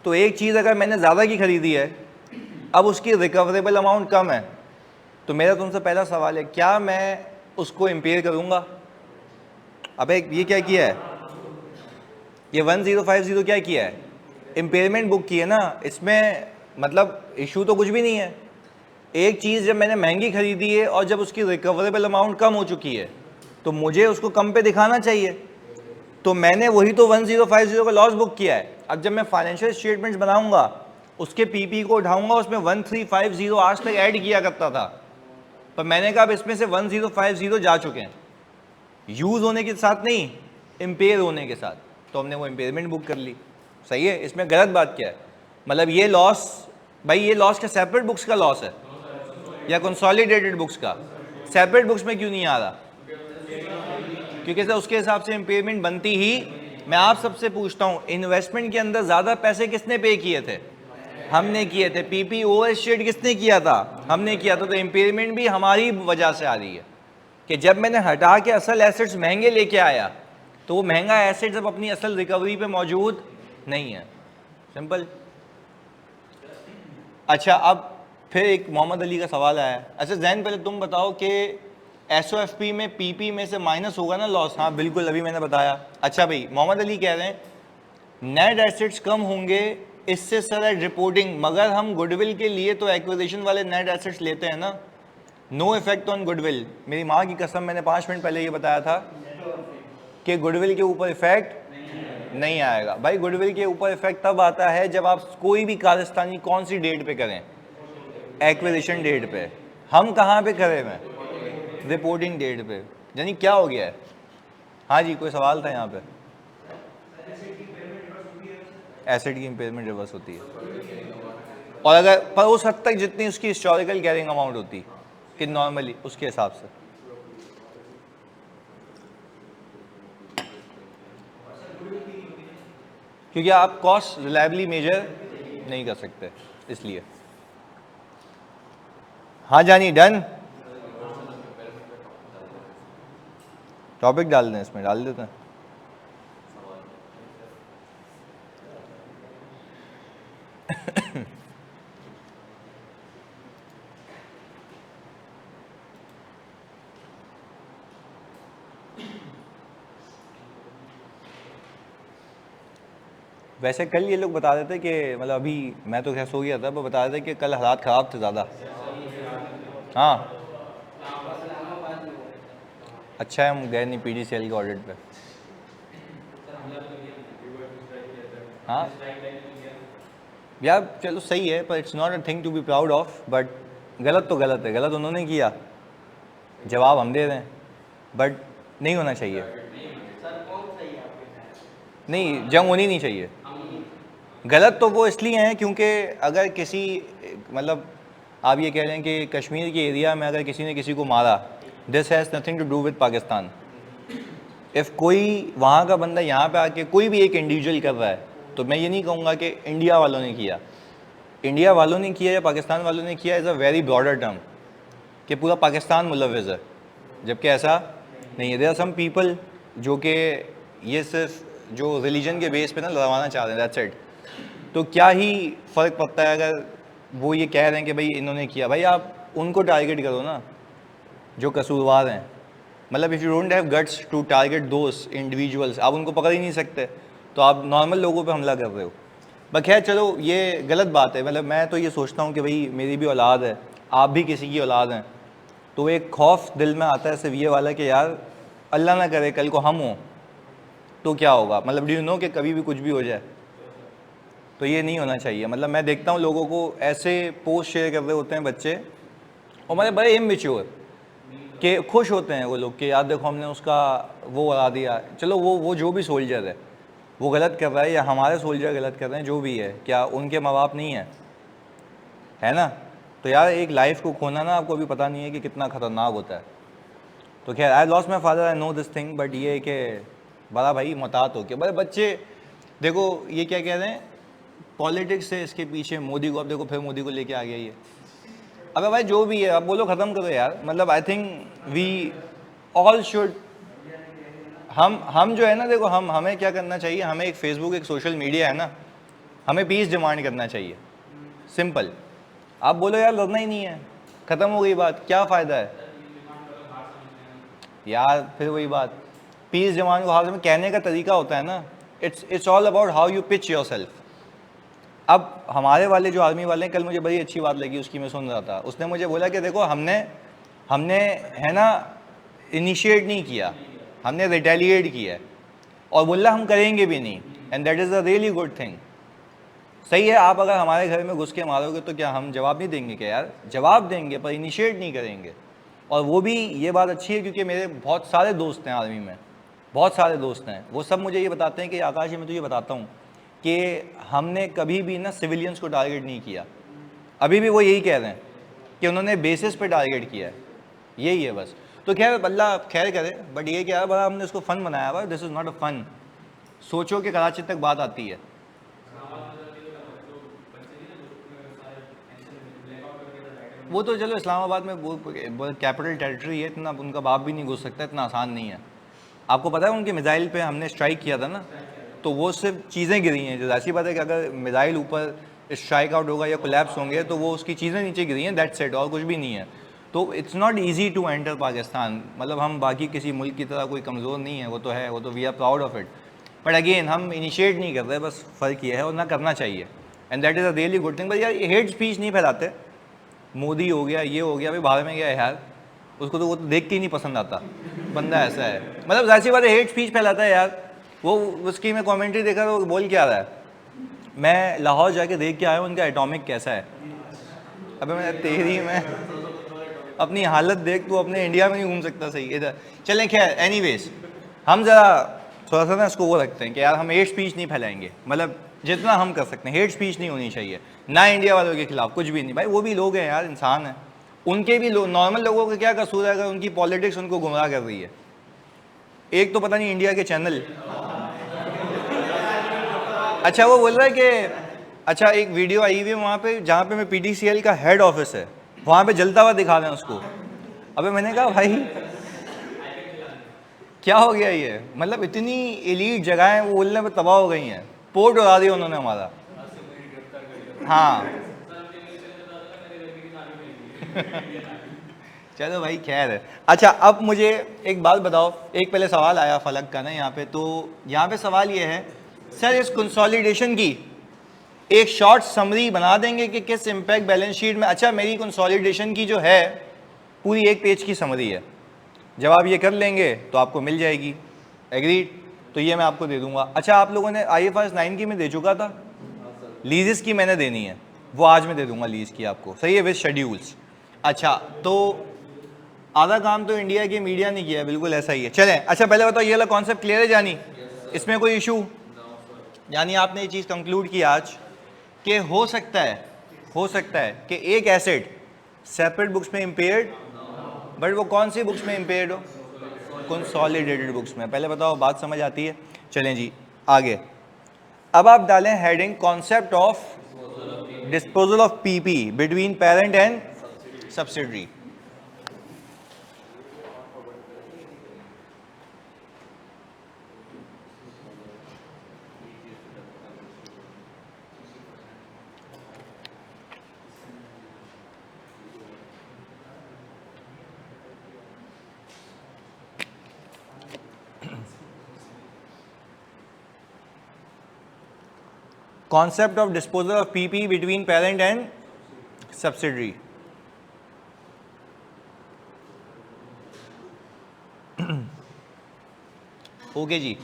तो एक चीज़ अगर मैंने ज़्यादा की खरीदी है, अब उसकी रिकवरेबल अमाउंट कम है, तो मेरा तुमसे पहला सवाल है क्या मैं उसको इम्पेयर करूँगा? अबे ये क्या किया है, ये 1050 क्या किया है? इम्पेयरमेंट बुक की है ना, इसमें मतलब इशू तो कुछ भी नहीं है। एक चीज़ जब मैंने महंगी खरीदी है और जब उसकी रिकवरेबल अमाउंट कम हो चुकी है तो मुझे उसको कम पे दिखाना चाहिए, तो मैंने वही तो 1050 का लॉस बुक किया है। अब जब मैं फाइनेंशियल स्टेटमेंट्स बनाऊंगा उसके पीपी को उठाऊंगा, उसमें 1350 आज तक ऐड किया करता था, पर मैंने कहा अब इसमें से 1050 जा चुके हैं, यूज़ होने के साथ नहीं, इम्पेयर होने के साथ, तो हमने वो इम्पेयरमेंट बुक कर ली। सही है? इसमें गलत बात क्या है? मतलब ये लॉस, भाई ये लॉस क्या सेपरेट बुक्स का लॉस है या कंसोलिडेटेड बुक्स का? सेपरेट बुक्स में क्यों नहीं आ रहा? क्योंकि सर उसके हिसाब से इम्पेयरमेंट बनती ही। मैं आप सबसे पूछता हूँ, इन्वेस्टमेंट के अंदर ज़्यादा पैसे किसने पे किए थे? हमने किए थे। पीपी ओवर शेड किसने किया था? हमने किया था। तो इम्पेयरमेंट भी हमारी वजह से आ रही है कि जब मैंने हटा के असल एसेट्स महंगे लेके आया तो वो महंगा एसेट जब अपनी असल रिकवरी पे मौजूद नहीं है। सिंपल। अच्छा अब फिर एक मोहम्मद अली का सवाल आया। अच्छा जैन पहले तुम बताओ कि एसओएफपी में पीपी में से माइनस होगा ना लॉस? हाँ बिल्कुल, अभी मैंने बताया। अच्छा भाई मोहम्मद अली कह रहे हैं नेट एसेट्स कम होंगे इससे सर एट रिपोर्टिंग, मगर हम गुडविल के लिए तो एक्विजिशन वाले नेट एसेट्स लेते हैं ना, नो इफेक्ट ऑन गुडविल। मेरी माँ की कसम, मैंने 5 मिनट पहले ये बताया था कि गुडविल के ऊपर इफेक्ट नहीं आएगा भाई। गुडविल के ऊपर इफेक्ट तब आता है जब आप कोई भी कारस्तानी कौन सी डेट पे करें, एक्विजिशन डेट पे। हम कहाँ पे करे हुए हैं, रिपोर्टिंग डेट पे। यानी क्या हो गया है? हाँ जी, कोई सवाल था यहाँ पे? एसेट की इम्पेयरमेंट रिवर्स होती है, और अगर पर उस हद तक जितनी उसकी हिस्टोरिकल कैरिंग अमाउंट होती कि नॉर्मली उसके हिसाब से। क्योंकि आप कॉस्ट रिलायबली मेजर नहीं कर सकते इसलिए। हाँ जानी, डन। टॉपिक डाल दें, इसमें डाल देते हैं। वैसे कल ये लोग बता देते कि मतलब अभी मैं तो खैर सो गया था, पर बता रहे थे कि कल हालात ख़राब थे ज़्यादा। हाँ अच्छा है हम गए नहीं PDCL के ऑडिट पे। हाँ यार चलो सही है, पर it's not a thing to be proud of. But गलत तो गलत है, गलत उन्होंने किया, जवाब हम दे रहे हैं, बट नहीं होना चाहिए। नहीं, जंग होनी नहीं चाहिए। गलत तो वो इसलिए हैं क्योंकि अगर किसी मतलब आप ये कह रहे हैं कि कश्मीर के एरिया में अगर किसी ने किसी को मारा, this has nothing to do with Pakistan. If कोई वहाँ का बंदा यहाँ पे आके कोई भी एक इंडिविजुअल कर रहा है, तो मैं ये नहीं कहूँगा कि इंडिया वालों ने किया। इंडिया वालों ने किया या पाकिस्तान वालों ने किया is a very broader term, कि पूरा पाकिस्तान मुलव्विज़ है, जबकि ऐसा नहीं है। देयर आर सम पीपल जो कि ये सिर्फ जो रिलीजन के बेस पे ना लड़वाना चाह रहे हैं, दैट्स इट। तो क्या ही फ़र्क पड़ता है अगर वो ये कह रहे हैं कि भाई इन्होंने किया। भाई आप उनको टारगेट करो ना जो कसूरवार हैं। मतलब if you don't have guts to target those individuals, आप उनको पकड़ ही नहीं सकते, तो आप नॉर्मल लोगों पे हमला कर रहे हो। बट खैर चलो, ये गलत बात है। मतलब मैं तो ये सोचता हूँ कि भाई मेरी भी औलाद है, आप भी किसी की औलाद हैं, तो एक खौफ दिल में आता है सिर्फ ये वाला कि यार अल्लाह ना करे कल को हम हों तो क्या होगा। मतलब डू यू नो कि कभी भी कुछ भी हो जाए, तो ये नहीं होना चाहिए। मतलब मैं देखता हूँ लोगों को ऐसे पोस्ट शेयर कर रहे होते हैं बच्चे, और मतलब बड़े इमेच्योर कि खुश होते हैं वो लोग कि यार देखो हमने उसका वो उड़ा दिया। चलो वो जो भी सोल्जर है वो गलत कर रहा है, या हमारे सोल्जर गलत कर रहे हैं, जो भी है, क्या उनके माँ बाप नहीं है ना? तो यार एक लाइफ को खोना ना, आपको अभी पता नहीं है कि कितना ख़तरनाक होता है। तो खैर I lost my father, I know this thing, but ये कि बड़ा भाई मुहतात हो के बड़े बच्चे देखो ये क्या कह रहे हैं, पॉलिटिक्स से इसके पीछे मोदी को, अब देखो फिर मोदी को लेके आ गया ये। अबे भाई जो भी है अब बोलो, ख़त्म करो यार। मतलब I think we all should, हम जो है ना, देखो हमें क्या करना चाहिए, हमें एक फेसबुक, एक सोशल मीडिया है ना, हमें पीस डिमांड करना चाहिए, सिंपल। आप बोलो यार लड़ना ही नहीं है, ख़त्म हो गई बात, क्या फ़ायदा है यार। फिर वही बात, पीस डिमांड को हाल में कहने का तरीका होता है ना, it's all about how you pitch your self. अब हमारे वाले जो आर्मी वाले हैं, कल मुझे बड़ी अच्छी बात लगी उसकी, मैं सुन रहा था, उसने मुझे बोला कि देखो हमने है ना इनिशिएट नहीं किया, हमने रिटेलिएट किया है, और बोला हम करेंगे भी नहीं, and that is a really good thing. सही है, आप अगर हमारे घर में घुस के मारोगे तो क्या हम जवाब नहीं देंगे? क्या यार जवाब देंगे, पर इनिशिएट नहीं करेंगे। और वो भी ये बात अच्छी है क्योंकि मेरे बहुत सारे दोस्त हैं आर्मी में, बहुत सारे दोस्त हैं, वो सब मुझे ये बताते हैं कि आकाश मैं तो ये बताता हूँ कि हमने कभी भी ना सिविलियंस को टारगेट नहीं किया। अभी भी वो यही कह रहे हैं कि उन्होंने बेसिस पे टारगेट किया है, यही है बस। तो खैर अल्लाह खैर करे, बट ये क्या है, बड़ा हमने उसको फ़न बनाया हुआ, दिस इज़ नॉट अ फ़न। सोचो कि कराची तक बात आती है। वो तो चलो इस्लामाबाद में वो कैपिटल टेरिटरी है, इतना उनका बाप भी नहीं घुस सकता, इतना आसान नहीं है। आपको पता है उनके मिसाइल पे हमने स्ट्राइक किया था ना, तो वो सिर्फ चीज़ें गिरी हैं। जो ऐसी बात है कि अगर मिसाइल ऊपर स्ट्राइक आउट होगा या कोलैप्स होंगे तो वो उसकी चीज़ें नीचे गिरी हैं, दैट्स इट, और कुछ भी नहीं है। तो it's not easy to enter Pakistan. मतलब हम बाकी किसी मुल्क की तरह कोई कमज़ोर नहीं है, वो तो है, वो तो we are proud of it. But again हम इनिशिएट नहीं कर रहे, बस फ़र्क ये है, और ना करना चाहिए, and that is a really good thing. बस यार हेट स्पीच नहीं फैलाते। मोदी हो गया, ये हो गया, अभी बाहर में गया है यार, उसको तो वो तो देख के ही नहीं पसंद आता, बंदा ऐसा है। मतलब जाहिर सी बात है हेट स्पीच फैलाता है यार, वो उसकी मैं कमेंट्री देखा तो बोल क्या रहा है, मैं लाहौर जाके देख के आया हूँ उनका एटॉमिक कैसा है। अबे मैं तेरी मैं अपनी हालत देख, तू अपने इंडिया में नहीं घूम सकता सही इधर। चलें खैर, एनीवेज हम ज़रा थोड़ा सा ना इसको वो रखते हैं कि यार हम हेट स्पीच नहीं फैलाएंगे, मतलब जितना हम कर सकते हैं हेट स्पीच नहीं होनी चाहिए, ना इंडिया वालों के खिलाफ कुछ भी नहीं। भाई वो भी लोग हैं यार, इंसान हैं, उनके भी नॉर्मल लोगों का क्या कसूर है अगर उनकी पॉलिटिक्स उनको गुमराह कर रही है। एक तो पता नहीं इंडिया के चैनल, अच्छा वो बोल रहा है कि अच्छा एक वीडियो आई हुई है वहाँ पे जहाँ पे मैं PTCL का हेड ऑफिस है वहाँ पे जलता हुआ दिखा रहे हैं उसको। अबे मैंने कहा भाई क्या हो गया ये, मतलब इतनी एलीट जगह है वो बोलने पे तबाह हो गई हैं, पोर्ट उड़ा दिया उन्होंने हमारा। हाँ चलो भाई खैर है। अच्छा अब मुझे एक बात बताओ, एक पहले सवाल आया फलक का ना यहाँ पे, तो यहाँ पे सवाल ये है सर इस कंसोलिडेशन की एक शॉर्ट समरी बना देंगे कि किस इम्पैक्ट बैलेंस शीट में। अच्छा मेरी कंसोलिडेशन की जो है पूरी 1 पेज की समरी है, जब आप ये कर लेंगे तो आपको मिल जाएगी, एग्रीड, तो ये मैं आपको दे दूंगा। अच्छा आप लोगों ने IFRS 9 की मैं दे चुका था, लीजेस की मैंने देनी है, वो आज मैं दे दूंगा लीज की आपको, सही है, विद शेड्यूल्स। अच्छा तो आधा काम तो इंडिया की मीडिया ने किया है, बिल्कुल ऐसा ही है। चलें अच्छा पहले बताओ ये वाला कॉन्सेप्ट क्लियर है जानी, इसमें कोई इशू? यानी आपने ये चीज़ कंक्लूड की आज कि हो सकता है कि एक एसेट सेपरेट बुक्स में इम्पेयर्ड, बट वो कौन सी बुक्स में इम्पेयर्ड हो? कंसोलिडेटेड बुक्स में। पहले बताओ बात समझ आती है? चलें जी आगे। अब आप डालें heading concept of disposal of PP between parent and subsidiary. Concept of disposal of PP between parent and subsidiary. Okay जी,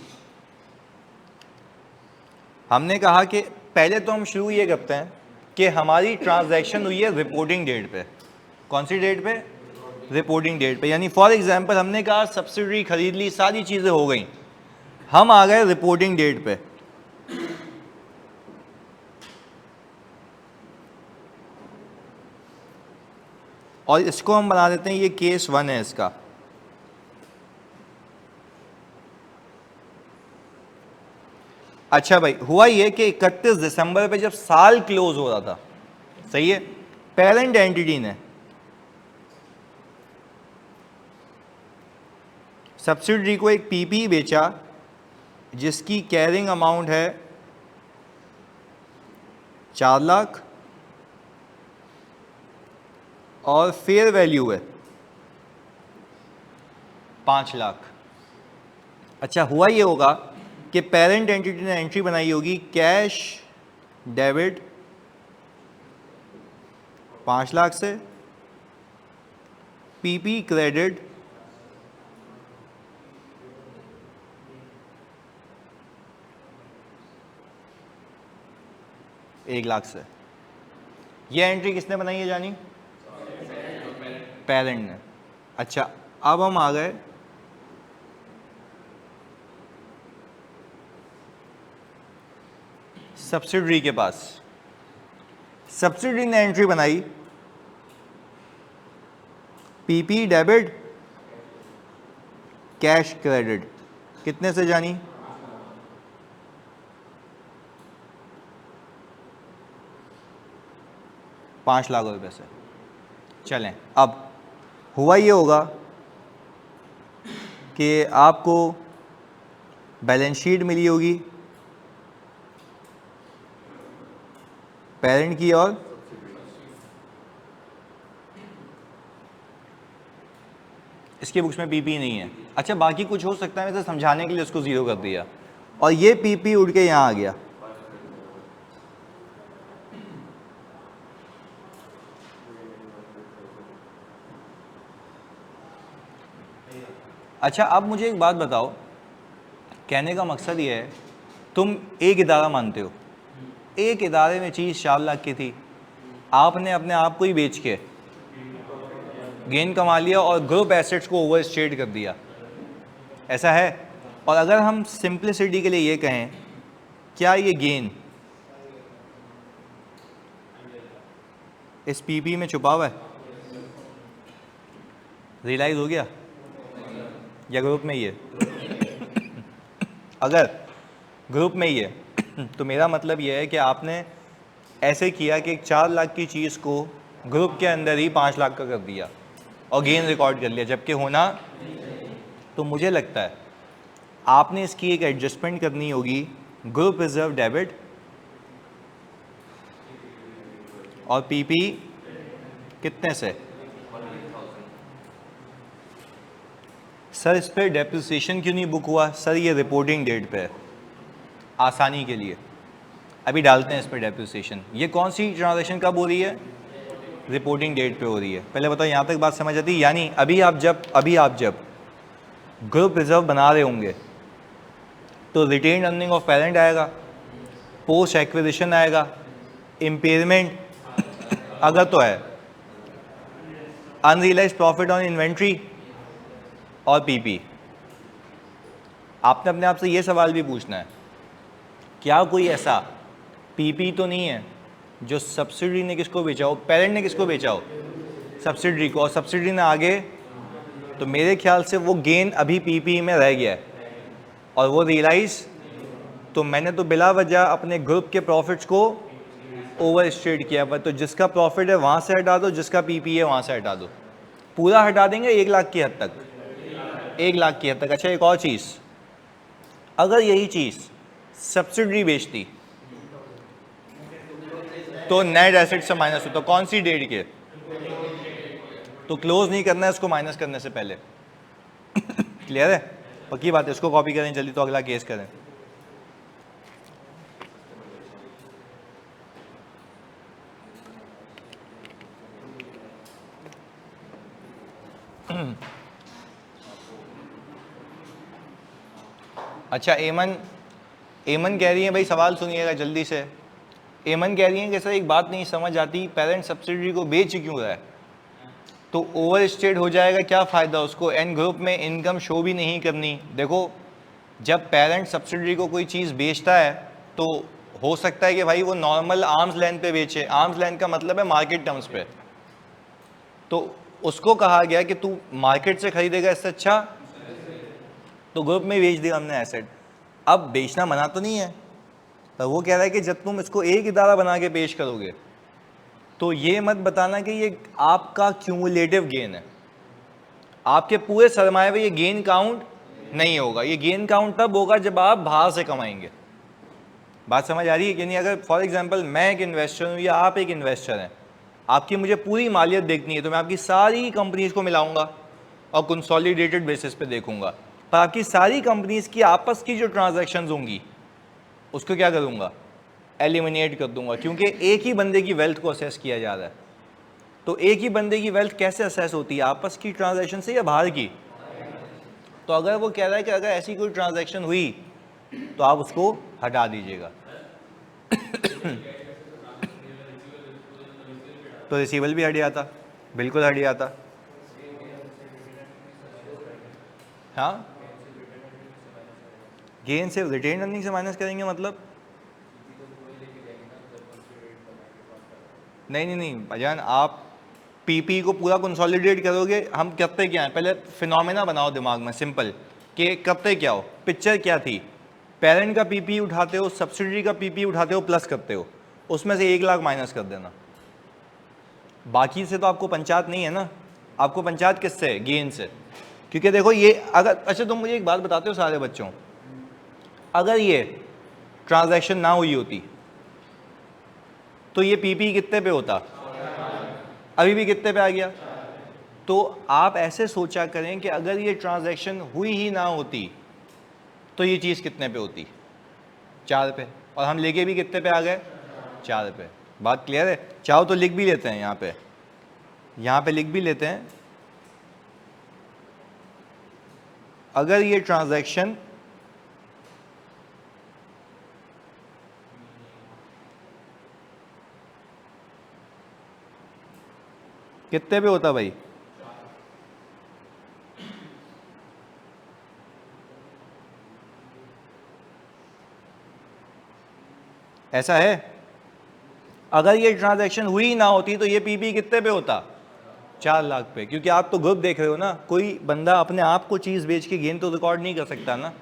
हमने कहा कि पहले तो हम शुरू ये करते हैं कि हमारी ट्रांजैक्शन हुई है रिपोर्टिंग डेट पे। कौन सी डेट पे? रिपोर्टिंग डेट पे। यानी फॉर एग्जांपल हमने कहा सब्सिडरी खरीद ली, सारी चीज़ें हो गई, हम आ गए रिपोर्टिंग डेट पे। और इसको हम बना देते हैं, ये केस 1 है इसका। अच्छा भाई हुआ ये कि 31 दिसंबर पे जब साल क्लोज हो रहा था, सही है, पेरेंट एंटिटी ने सब्सिडरी को एक PP बेचा जिसकी कैरिंग अमाउंट है 4 लाख और फेयर वैल्यू है 5 लाख। अच्छा हुआ ये होगा कि पेरेंट एंटिटी ने एंट्री बनाई होगी कैश डेबिट 5 लाख से, PP क्रेडिट 1 लाख से। ये एंट्री किसने बनाई है जानी? पेरेंट ने। अच्छा अब हम आ गए सब्सिडरी के पास। सब्सिडरी ने एंट्री बनाई PP डेबिट कैश क्रेडिट, कितने से जानी? 5 लाख रुपए से। चलें अब हुआ ये होगा कि आपको बैलेंस शीट मिली होगी पेरेंट की और इसकी बुक्स में PP नहीं है। अच्छा बाकी कुछ हो सकता है, मैं तो समझाने के लिए उसको 0 कर दिया और ये PP उड़ के यहाँ आ गया। अच्छा अब मुझे एक बात बताओ, कहने का मकसद ये है, तुम एक इदारा मानते हो, एक इदारे में चीज़ 4 लाख की थी, आपने अपने आप को ही बेच के गेन कमा लिया और ग्रुप एसेट्स को ओवर स्टेट कर दिया, ऐसा है। और अगर हम सिंप्लिसिटी के लिए ये कहें, क्या ये गेन इस पीपी में छुपा हुआ है, रियलाइज हो गया या ग्रुप में ही है? अगर ग्रुप में ही है तो मेरा मतलब यह है कि आपने ऐसे किया कि एक 4 लाख की चीज़ को ग्रुप के अंदर ही 5 लाख का कर दिया और गेन रिकॉर्ड कर लिया, जबकि होना। तो मुझे लगता है आपने इसकी एक एडजस्टमेंट करनी होगी, ग्रुप रिजर्व डेबिट और पीपी कितने से। सर इस पर डेप्रिसिएशन क्यों नहीं बुक हुआ? सर ये रिपोर्टिंग डेट पे है, आसानी के लिए अभी डालते हैं इस पर डेप्रिसिएशन। ये कौन सी ट्रांजैक्शन कब हो रही है? रिपोर्टिंग डेट पे हो रही है। पहले बताओ यहाँ तक बात समझ आती है? यानी अभी आप जब ग्रुप रिजर्व बना रहे होंगे तो रिटेन अर्निंग ऑफ पेरेंट आएगा, पोस्ट एक्विजिशन आएगा, इम्पेयरमेंट अगर तो है, अनरियलाइज्ड प्रॉफिट ऑन इन्वेंट्री और पीपी। आपने अपने आप से ये सवाल भी पूछना है, क्या कोई ऐसा पीपी तो नहीं है जो सब्सिडी ने किसको बेचा हो, पेरेंट ने किसको बेचा हो, सब्सिडी को, और सब्सिडी ने आगे, तो मेरे ख्याल से वो गेन अभी पीपी में रह गया है और वो रियलाइज, तो मैंने तो बिला वजह अपने ग्रुप के प्रॉफिट्स को ओवर स्टेट किया। पर तो जिसका प्रॉफिट है वहाँ से हटा दो, जिसका पीपी है वहाँ से हटा दो, पूरा हटा देंगे 1 लाख की हद तक, 1 लाख की हद तक। अच्छा एक और चीज़, अगर यही चीज़ सब्सिडी बेचती तो नेट एसेट से माइनस होता, कौन सी डेट के? तो क्लोज नहीं करना है उसको माइनस करने से पहले। क्लियर है? पक्की बात है। इसको कॉपी करें जल्दी, तो अगला केस करें। अच्छा एमन कह रही है, भाई सवाल सुनिएगा जल्दी से। एमन कह रही है कि सर एक बात नहीं समझ आती, पेरेंट सब्सिडी को बेच क्यों रहा है? तो ओवर स्टेट हो जाएगा, क्या फ़ायदा उसको, एन ग्रुप में इनकम शो भी नहीं करनी। देखो जब पेरेंट सब्सिडी को कोई चीज़ बेचता है तो हो सकता है कि भाई वो नॉर्मल आर्म्स लेंथ पे बेचे, आर्म्स लेंथ का मतलब है मार्केट टर्म्स पे, तो उसको कहा गया कि तू मार्केट से खरीदेगा, इससे अच्छा तो ग्रुप में बेच दिया हमने एसेट। अब बेचना मना तो नहीं है, तो वो कह रहा है कि जब तुम इसको एक इदारा बना के पेश करोगे तो ये मत बताना कि ये आपका क्यूमुलेटिव गेन है, आपके पूरे सरमाए पे ये गेन काउंट नहीं होगा। ये गेन काउंट तब होगा जब आप बाहर से कमाएंगे। बात समझ आ रही है कि नहीं? अगर फॉर एग्जांपल मैं एक इन्वेस्टर हूँ या आप एक इन्वेस्टर हैं, आपकी मुझे पूरी मालियत देखनी है, तो मैं आपकी सारी कंपनीज को मिलाऊंगा और कंसोलिडेटेड बेसिस पे देखूंगा, पर आपकी सारी कंपनीज की आपस की जो ट्रांजैक्शंस होंगी उसको क्या करूंगा? एलिमिनेट कर दूंगा, क्योंकि एक ही बंदे की वेल्थ को असेस किया जा रहा है। तो एक ही बंदे की वेल्थ कैसे असेस होती है, आपस की ट्रांजैक्शन से या बाहर की? तो अगर वो कह रहा है कि अगर ऐसी कोई ट्रांजैक्शन हुई तो आप उसको हटा दीजिएगा। तो रिसीवेबल भी हट जाता, बिल्कुल हट जाता। हाँ, गेन से रिटेन अर्निंग से माइनस करेंगे मतलब? नहीं भाईजान, आप पीपी को पूरा कंसोलिडेट करोगे। हम करते क्या है, पहले फिनोमेना बनाओ दिमाग में सिंपल, कि करते क्या हो, पिक्चर क्या थी, पेरेंट का पीपी उठाते हो, सब्सिडी का पीपी उठाते हो, प्लस करते हो, उसमें से 1 लाख माइनस कर देना। बाकी से तो आपको पंचायत नहीं है ना, आपको पंचायत किससे है? गेन से। क्योंकि देखो ये अगर, अच्छा तुम मुझे एक बात बताते हो सारे बच्चों, अगर ये ट्रांजैक्शन ना हुई होती तो ये पीपी कितने पे होता? अभी भी कितने पे आ गया? तो आप ऐसे सोचा करें कि अगर ये ट्रांजैक्शन हुई ही ना होती तो ये चीज़ कितने पे होती? 4 पे, और हम लेके भी कितने पे आ गए? 4 पे। बात क्लियर है? चाहो तो लिख भी लेते हैं, यहाँ पे लिख भी लेते हैं। अगर ये ट्रांजैक्शन कितने पे होता भाई? ऐसा है? अगर ये ट्रांजैक्शन हुई ना होती तो ये पीपी कितने पे होता? 4 लाख पे। क्योंकि आप तो ग्रुप देख रहे हो ना, कोई बंदा अपने आप को चीज़ बेच के गेन तो रिकॉर्ड नहीं कर सकता ना।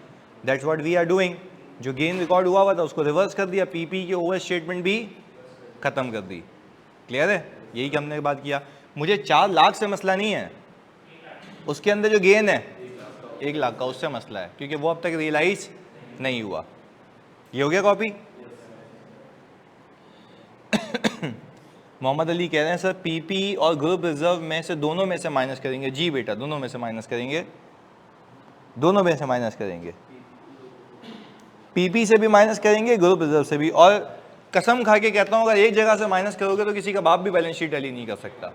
That's what we are doing. जो गेन रिकॉर्ड हुआ था उसको रिवर्स कर दिया, पीपी की ओवर स्टेटमेंट भी खत्म कर दी। क्लियर है? यही हमने बात किया। मुझे 4 लाख से मसला नहीं है, उसके अंदर जो गेन है 1 लाख का, उससे मसला है, क्योंकि वो अब तक रियलाइज नहीं हुआ। ये हो गया कॉपी। मोहम्मद अली कह रहे हैं सर पीपी और ग्रुप रिजर्व में से दोनों में से माइनस करेंगे। जी बेटा, दोनों में से माइनस करेंगे, दोनों में से माइनस करेंगे। पीपी से भी माइनस करेंगे, ग्रुप रिजर्व से भी। और कसम खा के कहता हूँ अगर एक जगह से माइनस करोगे तो किसी का बाप भी बैलेंस शीट टैली नहीं कर सकता।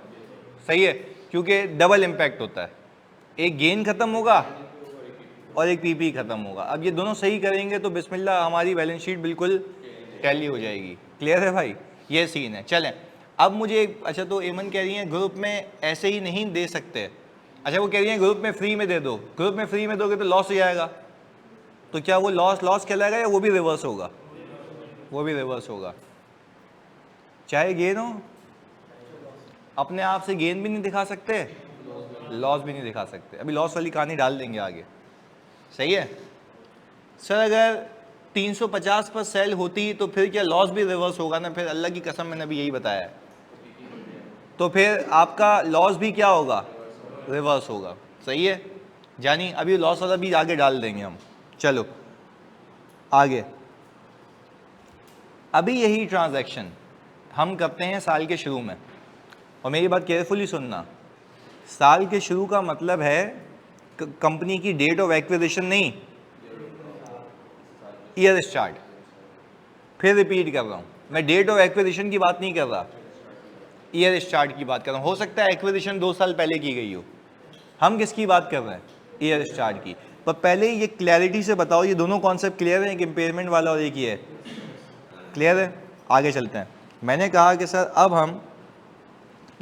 सही है? क्योंकि डबल इम्पैक्ट होता है, एक गेन खत्म होगा और एक पीपी खत्म होगा। अब ये दोनों सही करेंगे तो बिस्मिल्लाह हमारी बैलेंस शीट बिल्कुल टैली हो जाएगी। क्लियर है भाई? ये सीन है। चलें अब मुझे अच्छा, तो एमन कह रही हैं ग्रुप में ऐसे ही नहीं दे सकते। अच्छा, वो कह रही हैं ग्रुप में फ्री में दे दो। ग्रुप में फ्री में दोगे तो लॉस हो जाएगा, तो क्या वो लॉस कहलाएगा या वो भी रिवर्स होगा? वो भी रिवर्स होगा। चाहे गेन हो, अपने आप से गेन भी नहीं दिखा सकते, लॉस भी नहीं दिखा सकते। अभी लॉस वाली कहानी डाल देंगे आगे। सही है सर? अगर 350 पर सेल होती तो फिर क्या लॉस भी रिवर्स होगा ना? फिर अल्लाह की कसम मैंने अभी यही बताया है, तो फिर आपका लॉस भी क्या होगा? रिवर्स होगा। सही है जानी? अभी लॉस वाला भी आगे डाल देंगे हम। चलो आगे। अभी यही ट्रांजैक्शन हम करते हैं साल के शुरू में, और मेरी बात केयरफुली सुनना। साल के शुरू का मतलब है कंपनी की डेट ऑफ एक्विजिशन नहीं, ईयर स्टार्ट। फिर रिपीट कर रहा हूँ, मैं डेट ऑफ एक्विजिशन की बात नहीं कर रहा, ईयर स्टार्ट की बात कर रहा हूँ। हो सकता है एक्विजिशन 2 साल पहले की गई हो, हम किसकी बात कर रहे हैं? ईयर स्टार्ट की। पर पहले ये क्लैरिटी से बताओ, ये दोनों कॉन्सेप्ट क्लियर है? एक इम्पेयरमेंट वाला और एक ये है। क्लियर है? आगे चलते हैं। मैंने कहा कि सर अब हम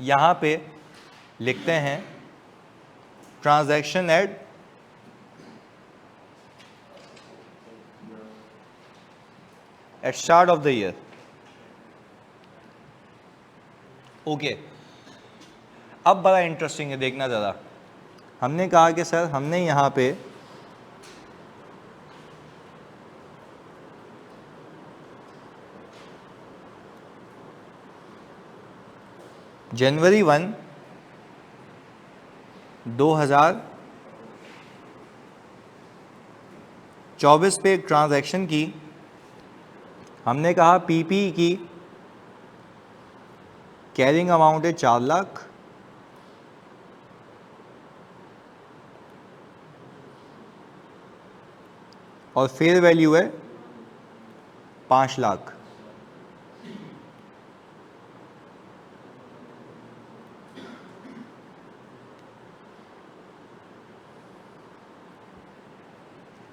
यहाँ पे लिखते हैं transaction at start of the year. Okay, अब बड़ा इंटरेस्टिंग है, देखना ज़रा। हमने कहा कि सर हमने यहाँ पे जनवरी 1, 2024 पे एक ट्रांजैक्शन की। हमने कहा पीपी की कैरिंग अमाउंट है 4 लाख, और फेयर वैल्यू है 5 लाख।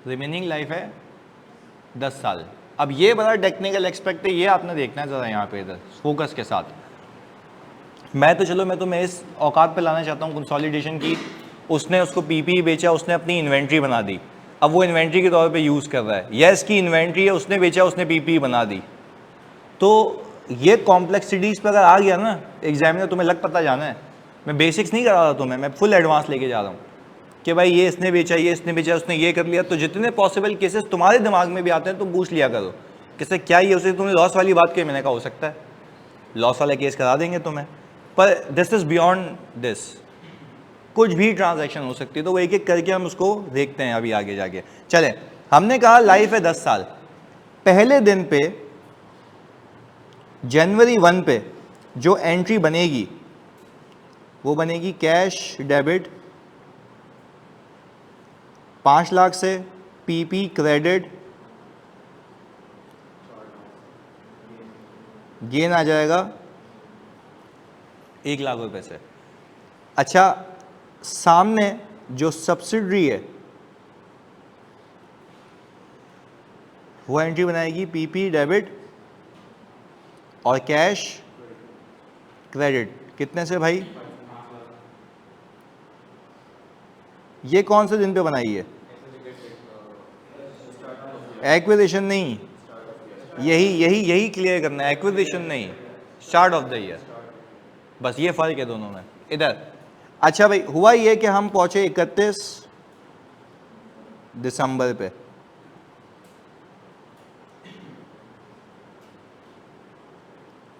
रिमेनिंग लाइफ है 10 साल। अब ये बड़ा टेक्निकल एक्सपेक्ट है, ये आपने देखना है ज़रा यहाँ पे, इधर फोकस के साथ। मैं तो मैं इस औकात पे लाना चाहता हूँ कंसोलिडेशन की। उसने उसको पीपी बेचा, उसने अपनी इन्वेंट्री बना दी, अब वो इन्वेंट्री के तौर पे यूज़ कर रहा है। यस की इन्वेंट्री है, उसने बेचा, उसने पीपी बना दी। तो ये कॉम्प्लेक्सिटीज़ पर अगर आ गया ना एग्जामिनर, तुम्हें लग पता जाना है। मैं बेसिक्स नहीं करा रहा तुम्हें, मैं फुल एडवांस लेके जा रहा हूँ कि भाई ये इसने बेचा, ये इसने बेचा, उसने ये कर लिया। तो जितने पॉसिबल केसेस तुम्हारे दिमाग में भी आते हैं तुम पूछ लिया करो कि सर क्या ये, उसे तुमने लॉस वाली बात की। मैंने कहा हो सकता है लॉस वाला केस करा देंगे तुम्हें, पर दिस इज़ बियॉन्ड दिस, कुछ भी ट्रांजैक्शन हो सकती है। तो वो एक एक करके हम उसको देखते हैं अभी आगे जाके। चलें, हमने कहा लाइफ है 10 साल। पहले दिन पे जनवरी 1 पे जो एंट्री बनेगी वो बनेगी कैश डेबिट 5 लाख से, पीपी क्रेडिट गेन आ जाएगा 1 लाख रुपए से। अच्छा, सामने जो सब्सिडरी है वो एंट्री बनाएगी पीपी डेबिट और कैश क्रेडिट। कितने से भाई? ये कौन से दिन पे बनाई है? एक्विजिशन नहीं, यही यही यही क्लियर करना है, एक्विजिशन नहीं, स्टार्ट ऑफ द ईयर, बस ये फर्क है दोनों में इधर। अच्छा भाई, हुआ ये कि हम पहुंचे 31 दिसंबर पे,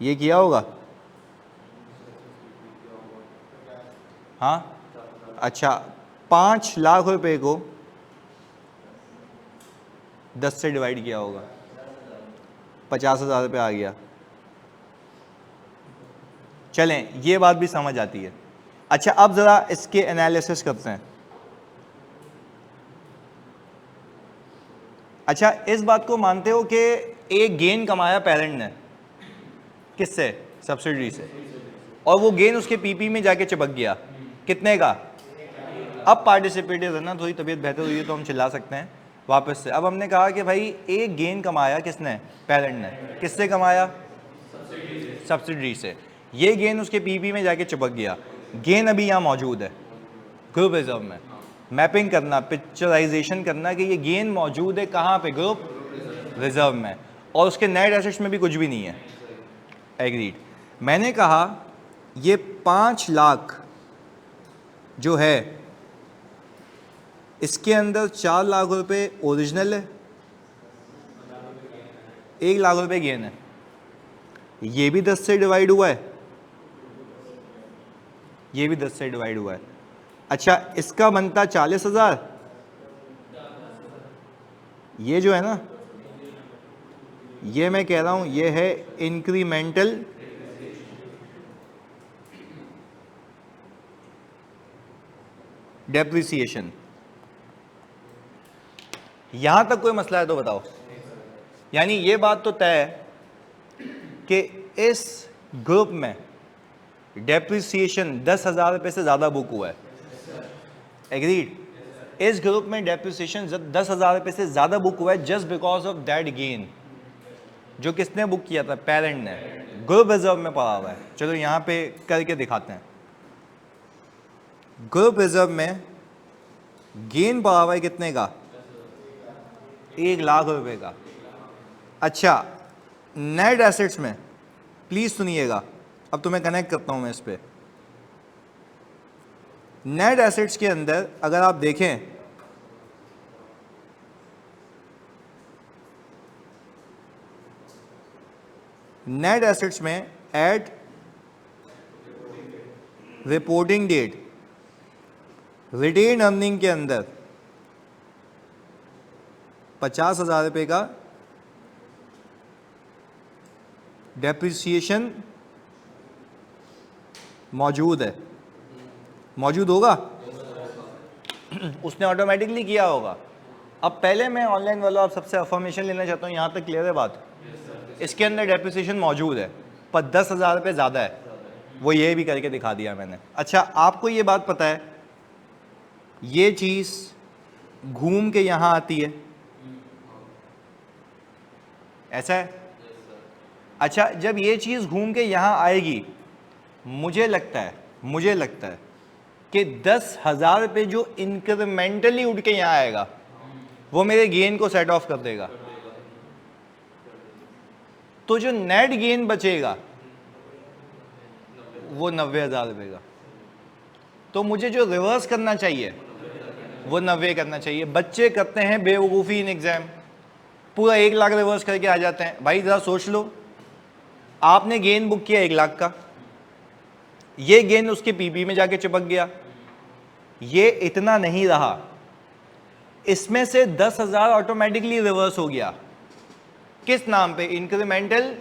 ये किया होगा? हाँ, अच्छा 5 लाख रुपए को 10 से डिवाइड किया होगा, 50,000 रुपये आ गया। चलें, ये बात भी समझ आती है। अच्छा, अब ज़रा इसके एनालिसिस करते हैं। अच्छा, इस बात को मानते हो कि एक गेन कमाया पेरेंट ने, किससे? सब्सिडी से, और वो गेन उसके पीपी में जाके चिपक गया, कितने का? अब पार्टिसिपेटिव है ना, थोड़ी तबीयत बेहतर हुई है तो हम चिल्ला सकते हैं वापस से। अब हमने कहा कि भाई एक गेन कमाया किसने? पेरेंट ने। किससे कमाया? सब्सिडी से। ये गेन उसके पीपी में जाके चिपक गया, गेन अभी यहाँ मौजूद है ग्रुप रिजर्व में। मैपिंग करना, पिक्चराइजेशन करना कि ये गेन मौजूद है कहाँ पे? ग्रुप रिजर्व में, और उसके नेट एसेट्स में भी कुछ भी नहीं है। एग्रीड। मैंने कहा ये 5 लाख जो है इसके अंदर 4 लाख रुपए ओरिजिनल है, 1 लाख रुपए गेन है, ये भी 10 से डिवाइड हुआ है, ये भी 10 से डिवाइड हुआ है। अच्छा, इसका बनता 40,000, ये जो है ना, ये मैं कह रहा हूं ये है इंक्रीमेंटल डेप्रिसिएशन। यहां तक कोई मसला है तो बताओ। यानी ये बात तो तय है कि इस ग्रुप में डेप्रिसिएशन 10,000 रुपये से ज़्यादा बुक हुआ है। एग्रीड। इस ग्रुप में डेप्रिसिएशन 10,000 रुपये से ज़्यादा बुक हुआ है just because of that gain, जो किसने बुक किया था? पेरेंट ने। ग्रुप रिजर्व में पड़ा हुआ है। चलो यहाँ पे करके दिखाते हैं। ग्रुप रिजर्व में गेन पड़ा हुआ है कितने का? 1 लाख रुपए का। अच्छा, नेट एसेट्स में प्लीज सुनिएगा, अब तो मैं कनेक्ट करता हूं मैं इस पे। नेट एसेट्स के अंदर अगर आप देखें, नेट एसेट्स में at reporting date retain earning के अंदर 50,000 रुपये का डेप्रिसिएशन मौजूद है। मौजूद होगा, उसने ऑटोमेटिकली किया होगा। अब पहले मैं ऑनलाइन वालों आप सबसे अफर्मेशन लेना चाहता हूँ, यहाँ तक क्लियर है बात? इसके अंदर डेप्रिसिएशन मौजूद है पर 10,000 रुपये ज़्यादा है, वो ये भी करके दिखा दिया मैंने। अच्छा, आपको ये बात पता है ये चीज़ घूम के यहाँ आती है, ऐसा है? अच्छा, जब ये चीज़ घूम के यहाँ आएगी, मुझे लगता है कि 10,000 रुपये जो इंक्रीमेंटली उठ के यहाँ आएगा वो मेरे गेन को सेट ऑफ कर देगा। तो जो नेट गेन बचेगा वो 90,000 रुपये का। तो मुझे जो रिवर्स करना चाहिए वो 90 करना चाहिए। बच्चे करते हैं बेवकूफ़ी इन एग्जाम, पूरा 1 लाख रिवर्स करके आ जाते हैं। भाई ज़रा सोच लो, आपने गेन बुक किया 1 लाख का, ये गेन उसके पीपी में जाके चिपक गया, ये इतना नहीं रहा, इसमें से 10,000 ऑटोमेटिकली रिवर्स हो गया। किस नाम पे? इंक्रीमेंटल,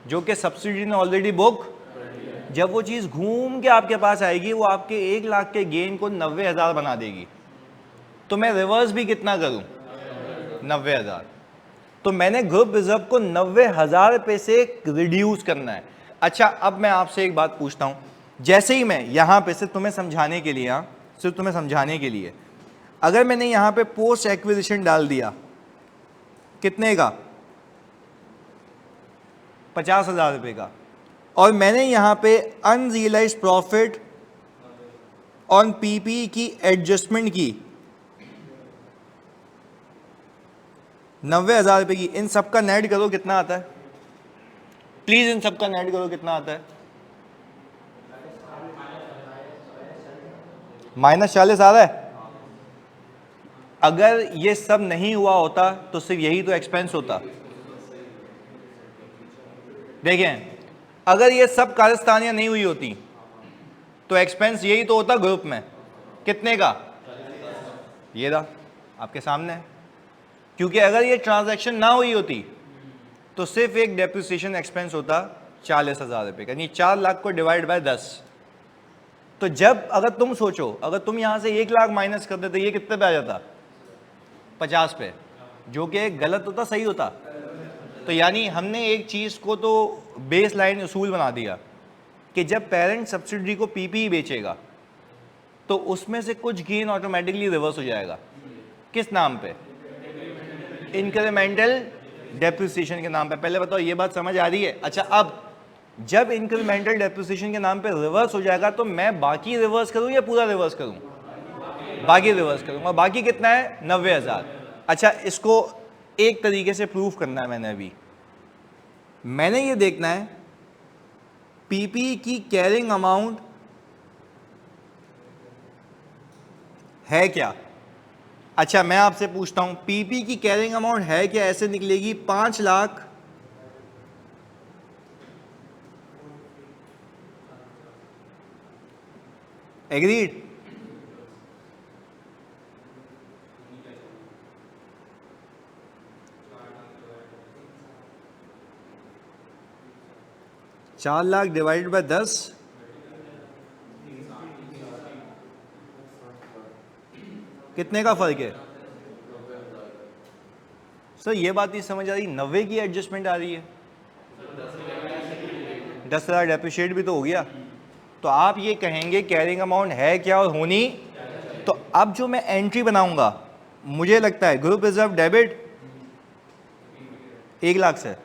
जो कि सब्सिडी ने ऑलरेडी बुक। जब वो चीज़ घूम के आपके पास आएगी वो आपके 1 लाख के गेन को 90,000 बना देगी। तो मैं रिवर्स भी कितना करूं? 90,000। तो मैंने ग्रुप रिजर्व को 90,000 रुपये से रिड्यूस करना है। अच्छा, अब मैं आपसे एक बात पूछता हूं, जैसे ही मैं यहाँ पे सिर्फ तुम्हें समझाने के लिए, अगर मैंने यहाँ पे पोस्ट एक्विजिशन डाल दिया कितने का? 50,000 रुपये का, और मैंने यहाँ पे अनरियलाइज्ड प्रॉफिट ऑन पीपी की एडजस्टमेंट की 90,000 रुपए की, इन सब का नेट करो कितना आता है प्लीज, इन सब का नेट करो कितना आता है? -40 आ रहा है। अगर ये सब नहीं हुआ होता तो सिर्फ यही तो एक्सपेंस होता। देखें, अगर ये सब कारस्तानियां नहीं हुई होती तो एक्सपेंस यही तो होता ग्रुप में। कितने का? ये रहा आपके सामने है। क्योंकि अगर ये ट्रांजैक्शन ना हुई होती तो सिर्फ एक डेप्रिसिएशन एक्सपेंस होता 40,000 रुपये का, यानी 4 लाख को डिवाइड बाय 10। तो जब अगर तुम सोचो, अगर तुम यहां से 1 लाख माइनस कर देते, ये कितने पे आ जाता? 50 पे, जो कि गलत होता सही होता? तो यानी हमने एक चीज को तो बेस लाइन उसूल बना दिया कि जब पेरेंट सब्सिडरी को पीपी बेचेगा तो उसमें से कुछ गेन ऑटोमेटिकली रिवर्स हो जाएगा। किस नाम पे? इंक्रीमेंटल डेप्रिसिएशन के नाम पे। पहले बताओ ये बात समझ आ रही है? अच्छा, अब जब इंक्रीमेंटल डेप्रिसिएशन के नाम पे रिवर्स हो जाएगा तो मैं बाकी रिवर्स करूं या पूरा रिवर्स करूं? बाकी रिवर्स करूंगा। बाकी कितना है? 90,000। अच्छा, इसको एक तरीके से प्रूव करना है मैंने ये देखना है पीपी की कैरिंग अमाउंट है क्या। अच्छा, मैं आपसे पूछता हूं पीपी की कैरिंग अमाउंट है क्या? ऐसे निकलेगी 5 लाख एग्रीड। चार लाख डिवाइडेड बाय 10, कितने का फर्क है सर? ये बात नहीं समझ आ रही। 90 की एडजस्टमेंट आ रही है, 10,000 डेप्रिशिएट भी तो हो गया। तो आप ये कहेंगे कैरिंग अमाउंट है क्या और होनी। तो अब जो मैं एंट्री बनाऊंगा, मुझे लगता है ग्रुप रिजर्व डेबिट 1 लाख से,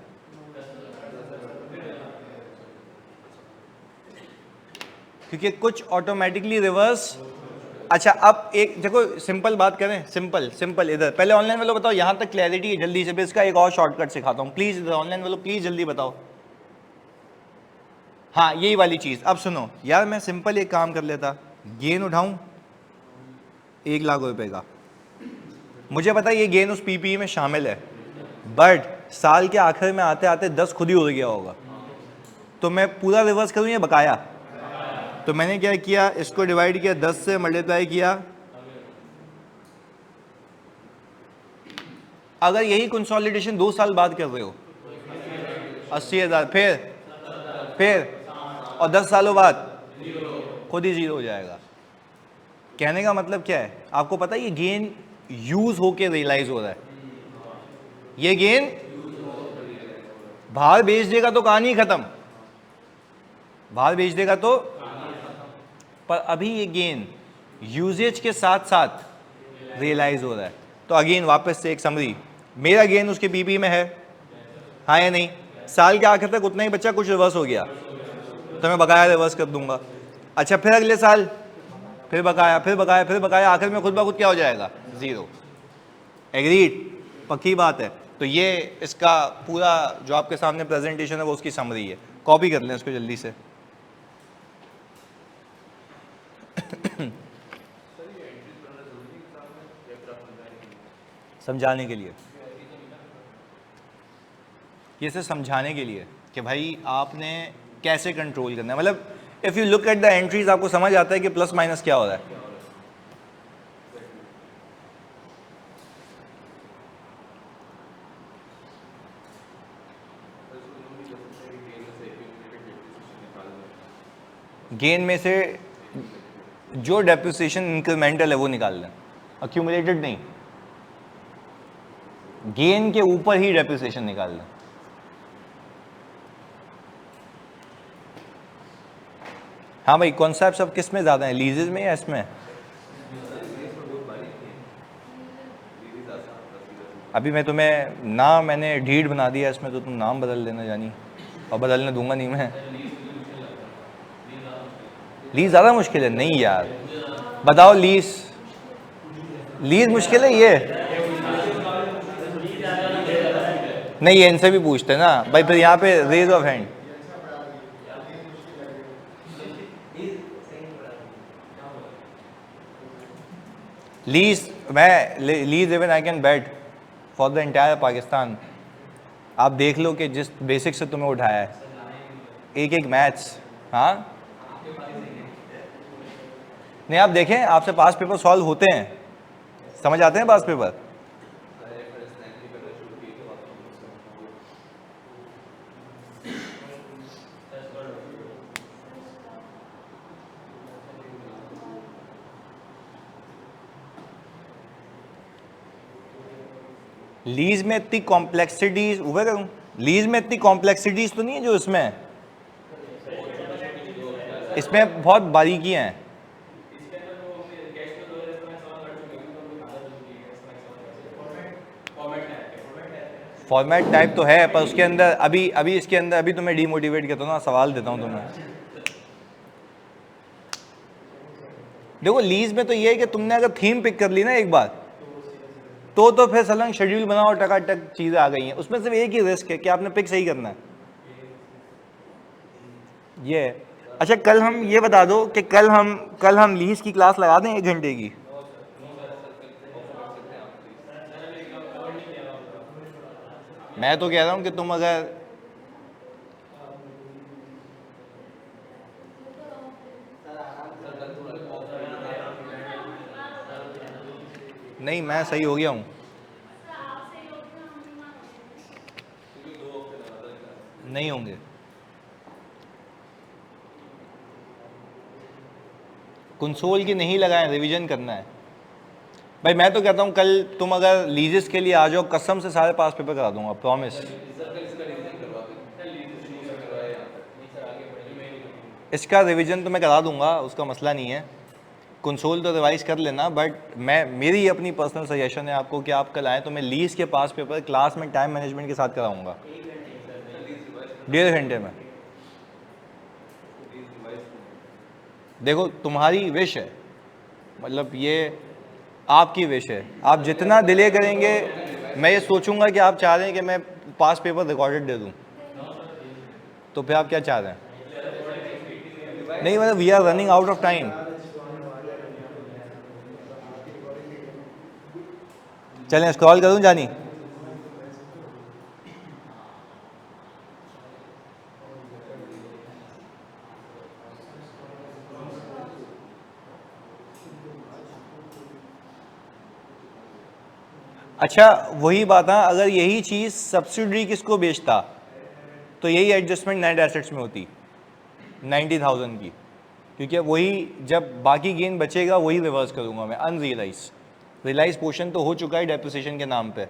क्योंकि कुछ ऑटोमेटिकली रिवर्स। अच्छा, अब एक देखो, सिंपल बात करें, सिंपल इधर पहले ऑनलाइन वालों बताओ, यहां तक क्लैरिटी है जल्दी से। इसका एक और शॉर्टकट सिखाता हूं, प्लीज इधर ऑनलाइन वालों प्लीज जल्दी बताओ। हाँ, यही वाली चीज। अब सुनो यार, मैं सिंपल एक काम कर लेता, गेन उठाऊं 1 लाख रुपए का, मुझे पता है ये गेन उस पीपीई में शामिल है, बट साल के आखिर में आते आते 10 खुद ही उड़ गया होगा, तो मैं पूरा रिवर्स करूं या बकाया? तो मैंने क्या किया, इसको डिवाइड किया, 10 से मल्टीप्लाई किया। अगर यही कंसोलिडेशन 2 साल बाद कर रहे हो 80,000, फिर और 10 सालों बाद खुद ही 0 हो जाएगा। कहने का मतलब क्या है? आपको पता है ये गेन यूज होके रियलाइज हो रहा है। ये गेन बाहर बेच देगा तो कहानी खत्म, बाहर बेच देगा तो, पर अभी ये गेन यूजेज के साथ साथ रियलाइज हो रहा है। तो अगेन वापस से एक समरी, मेरा गेन उसके पीपी में है, हाँ या नहीं? साल के आखिर तक उतना ही बच्चा, कुछ रिवर्स हो गया तो मैं बकाया रिवर्स कर दूंगा। अच्छा, फिर अगले साल फिर बकाया, फिर बकाया, फिर बकाया, आखिर में खुद ब खुद क्या हो जाएगा? 0। एग्रीड? पक्की बात है। तो ये इसका पूरा जो आपके सामने प्रेजेंटेशन है वो उसकी समरी है। कॉपी कर लें इसको जल्दी से। समझाने के लिए, ये सिर्फ समझाने के लिए कि भाई आपने कैसे कंट्रोल करना है। मतलब if you look at the entries आपको समझ आता है कि प्लस माइनस क्या हो रहा है। गेन में से जो डेप्रिसिएशन इंक्रीमेंटल है वो निकाल लें, अक्यूमुलेटेड नहीं, गेन के ऊपर ही डेप्रिसिएशन निकाल लें। हाँ भाई, कॉन्सेप्ट सब किस में ज़्यादा है, लीजेज में या इसमें? अभी मैं तुम्हें ना, मैंने ढीठ बना दिया इसमें, तो तुम नाम बदल देना जानी, और बदलने दूंगा नहीं मैं। लीज ज़्यादा मुश्किल है? नहीं यार, बताओ लीज, लीज मुश्किल है ये? नहीं ये इनसे भी पूछते हैं ना भाई, फिर यहाँ पे रेज ऑफ हैंड। लीज, मैं lease even I can bet for the entire Pakistan. आप देख लो कि जिस बेसिक से तुम्हें उठाया है, एक एक मैथ्स। हाँ नहीं आप देखें, आपसे पास पेपर सॉल्व होते हैं, समझ आते हैं पास पेपर। लीज में इतनी कॉम्प्लेक्सिटीज ऊपर करूं, लीज में इतनी कॉम्प्लेक्सिटीज तो नहीं है जो इसमें है, इसमें बहुत बारीकियां हैं। फॉर्मेट टाइप तो है, पर उसके अंदर अभी अभी इसके अंदर अभी तुम्हें डीमोटिवेट करता हूँ ना, सवाल देता हूँ तुम्हें। देखो लीज में तो ये है कि तुमने अगर थीम पिक कर ली ना एक बार, तो फिर सलंग शेड्यूल बनाओ, टकाटक चीजें आ गई हैं। उसमें सिर्फ एक ही रिस्क है कि आपने पिक सही करना है, ये है। अच्छा कल हम ये बता दो कि कल हम लीज की क्लास लगा दें 1 घंटे की। मैं तो कह रहा हूं कि तुम अगर नहीं, मैं सही हो गया हूं, नहीं होंगे। कंसोल की नहीं लगाएं, रिवीजन करना है भाई। मैं तो कहता हूं कल तुम अगर लीजेस के लिए आ जाओ, कसम से सारे पास पेपर करा दूंगा, प्रॉमिस। इसका रिवीजन तो मैं करा दूंगा, उसका मसला नहीं है। कंसोल तो रिवाइज कर लेना, बट मेरी अपनी पर्सनल सजेशन है आपको कि आप कल आएँ तो मैं लीज के पास पेपर क्लास में टाइम मैनेजमेंट के साथ कराऊंगा 1.5 घंटे में। देखो तुम्हारी विश है, मतलब ये आपकी विश है, आप जितना डिले करेंगे, मैं ये सोचूंगा कि आप चाह रहे हैं कि मैं पास पेपर रिकॉर्डेड दे दूं, तो फिर आप क्या चाह रहे हैं? नहीं मतलब we are running out of time. चलें स्क्रॉल करूं जानी? अच्छा वही बात है, अगर यही चीज़ सब्सिडरी किसको बेचता तो यही एडजस्टमेंट नेट एसेट्स में होती 90,000 की, क्योंकि वही जब बाकी गेन बचेगा वही रिवर्स करूंगा मैं अनरियलाइज। रियलाइज पोर्शन तो हो चुका है डेप्रिसिएशन के नाम पे।